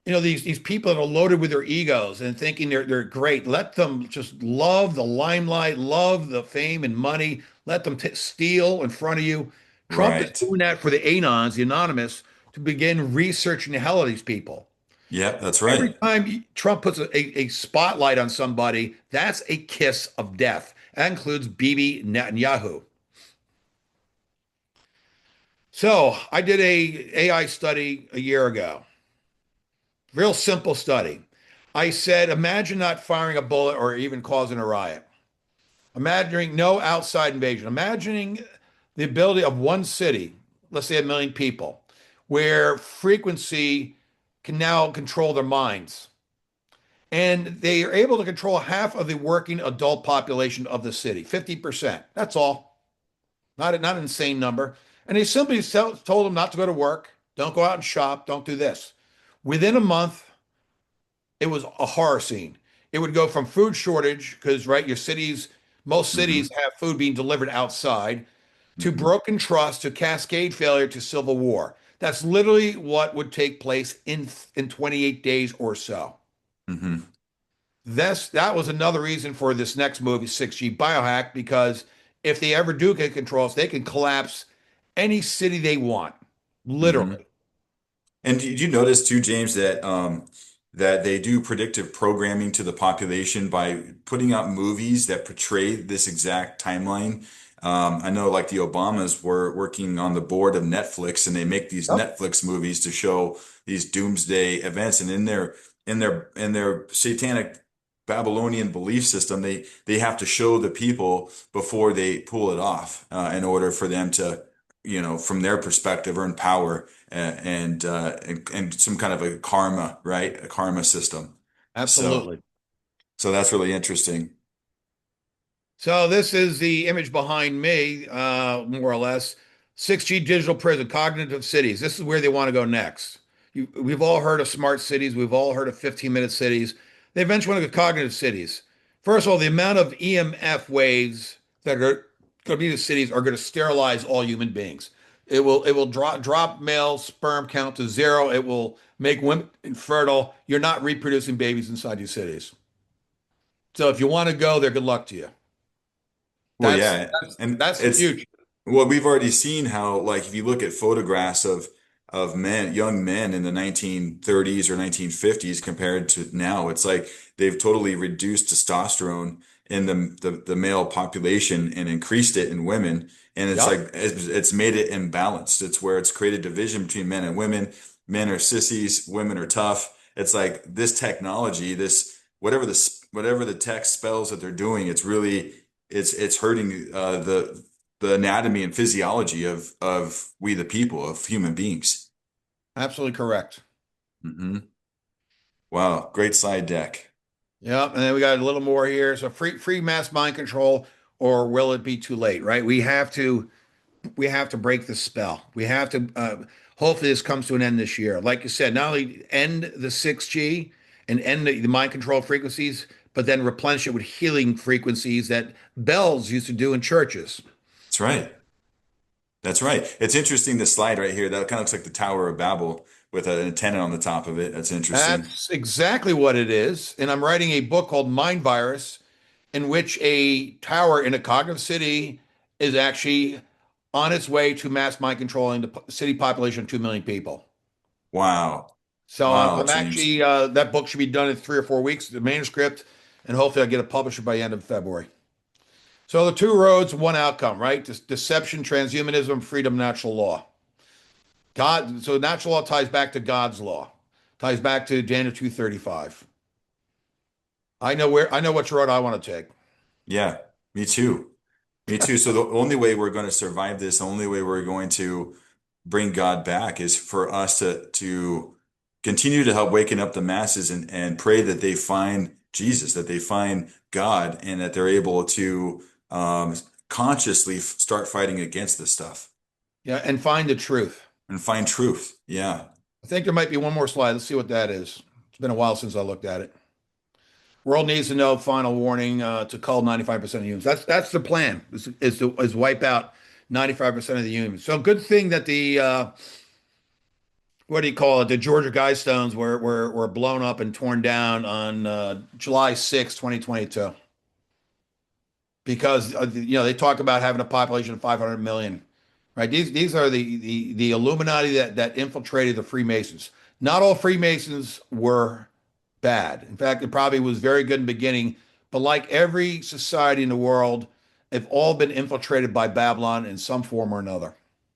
these people that are loaded with their egos and thinking they're great. Let them just love the limelight, love the fame and money. Let them steal in front of you. Trump is Right. doing that for the anons, the anonymous, to begin researching the hell of these people. Yeah, that's Every right. time Trump puts a spotlight on somebody, that's a kiss of death. That includes Bibi Netanyahu. So I did a AI study a year ago. Real simple study. I said, imagine not firing a bullet or even causing a riot. Imagining no outside invasion. Imagining the ability of one city, let's say 1 million people, where frequency can now control their minds. And they are able to control half of the working adult population of the city, 50%. That's all. Not an insane number. And they simply told them not to go to work, don't go out and shop, don't do this. Within a month, it was a horror scene. It would go from food shortage, because right, most cities Hmm. have food being delivered outside, to Hmm. broken trust, to cascade failure, to civil war. That's literally what would take place in 28 days or so. Hmm. That was another reason for this next movie, 6G Biohack, because if they ever do get controls, they can collapse any city they want, Hmm. literally. And did you notice too, James, that that they do predictive programming to the population by putting out movies that portray this exact timeline? I know like the Obamas were working on the board of Netflix, and they make these Yep, Netflix movies to show these doomsday events. And in their satanic Babylonian belief system, they have to show the people before they pull it off, in order for them to, from their perspective, earn power and some kind of a karma, right? A karma system. So absolutely. so that's really interesting. So this is the image behind me, more or less. 6G digital prison, cognitive cities. This is where they want to go next. We've all heard of smart cities. We've all heard of 15-minute cities. They eventually want to go cognitive cities. First of all, the amount of EMF waves that are going to be in the cities are going to sterilize all human beings. It will drop male sperm count to zero. It will make women infertile. You're not reproducing babies inside these cities. So if you want to go there, good luck to you. Well, That's yeah, that's and that's the it's future. well, we've already seen how, like, if you look at photographs of men, young men in the 1930s or 1950s compared to now, it's like they've totally reduced testosterone in the male population and increased it in women, and it's Yep, like it's made it imbalanced. It's where it's created division between men and women. Men are sissies, women are tough. It's like this technology, this whatever the tech spells that they're doing, it's really it's hurting the anatomy and physiology of we the people, of human beings. absolutely correct. Hmm. Wow, great slide deck. Yep, and then we got a little more here. So free mass mind control, or will it be too late? Right? We have to break the spell. We have to. Hopefully, this comes to an end this year. Like you said, not only end the 6G and end the mind control frequencies, but then replenish it with healing frequencies that bells used to do in churches. That's right. That's right. It's interesting, this slide right here. That kind of looks like the Tower of Babel with an antenna on the top of it. That's interesting. That's exactly what it is. And I'm writing a book called Mind Virus, in which a tower in a cognitive city is actually on its way to mass mind controlling the city population of 2 million people. Wow. So Wow, I'm James. actually, that book should be done in 3 or 4 weeks, the manuscript, and hopefully I'll get it published by the end of February. So the two roads, one outcome, right? Deception, transhumanism, freedom, natural law. God, so natural law ties back to God's law, ties back to Daniel 2:35. I know which road I want to take. Yeah, me too. Me too. So the only way we're going to survive this, the only way we're going to bring God back is for us to continue to help waking up the masses and pray that they find Jesus, that they find God, and that they're able to consciously start fighting against this stuff Yeah, and find the truth. and find truth. Yeah. I think there might be one more slide. Let's see what that is. It's been a while since I looked at it. World needs to know, final warning, to cull 95% of humans. That's the plan, is wipe out 95% of the humans. So good thing that the what do you call it? The Georgia Guidestones were blown up and torn down on July 6, 2022. Because they talk about having a population of 500 million, right? These are the Illuminati that infiltrated the Freemasons. Not all Freemasons were bad. In fact, it probably was very good in the beginning, but like every society in the world, have all been infiltrated by Babylon in some form or another.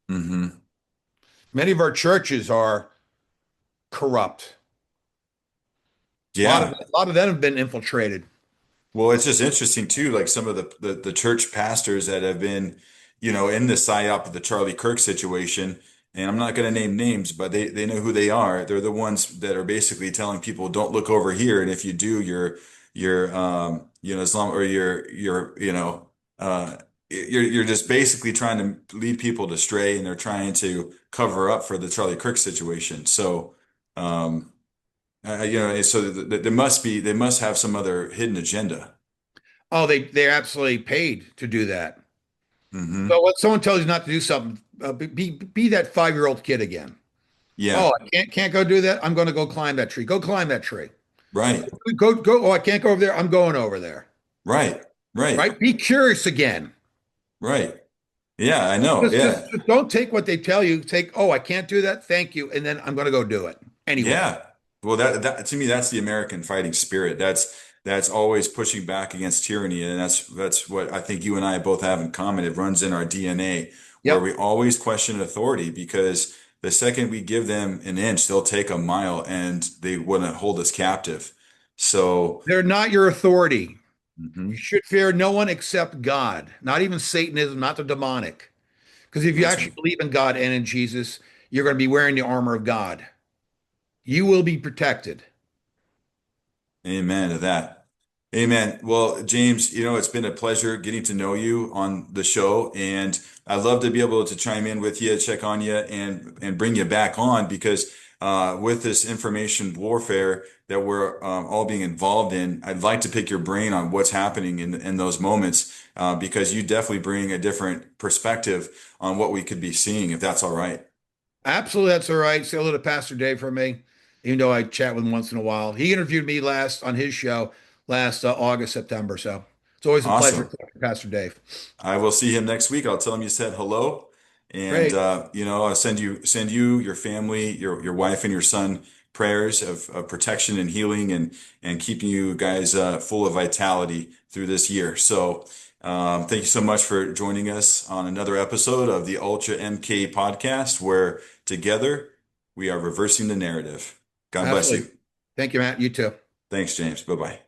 Hmm. Many of our churches are corrupt. Yeah. A lot of them have been infiltrated. Well, it's just interesting too, like some of the church pastors that have been, in the psyop of the Charlie Kirk situation. And I'm not going to name names, but they know who they are. They're the ones that are basically telling people, don't look over here. And if you do, you're Islam, or you're just basically trying to lead people to stray, and they're trying to cover up for the Charlie Kirk situation. So, um, so they must have some other hidden agenda. Oh, they're absolutely paid to do that. Hmm. So when someone tells you not to do something, be that 5-year-old kid again. Yeah. Oh, I can't go do that. I'm going to go climb that tree. Go climb that tree. Right. Go. Oh, I can't go over there. I'm going over there. Right. Right. Right? Be curious again. Right. Yeah, I know. Yeah. Just don't take what they tell you. Take, oh, I can't do that. Thank you. And then I'm going to go do it anyway. Yeah. Well, that to me, that's the American fighting spirit. That's always pushing back against tyranny, and that's what I think you and I both have in common. It runs in our DNA, where Yep. we always question authority, because the second we give them an inch, they'll take a mile, and they want to hold us captive. So, They're not your authority. You mhm, should fear no one except God, not even Satanism, not the demonic. Because if you that's actually believe in God and in Jesus, you're going to be wearing the armor of God. You will be protected. amen to that. Amen. Well, James, it's been a pleasure getting to know you on the show, and I'd love to be able to chime in with you, check on you, and bring you back on because with this information warfare that we're all being involved in, I'd like to pick your brain on what's happening in those moments because you definitely bring a different perspective on what we could be seeing, if that's all right. Absolutely, that's all right. Say hello to Pastor Dave for me, even though I chat with him once in a while. He interviewed me last on his show last August, September. So it's always a pleasure Awesome. talking to Pastor Dave. I will see him next week. I'll tell him you said hello, and Great. I'll send you, your family, your wife and your son prayers of protection and healing and keeping you guys full of vitality through this year. So thank you so much for joining us on another episode of the Ultra MK podcast, where together we are reversing the narrative. God bless you. Absolutely. Thank you, Matt. You too. Thanks, James. Bye bye.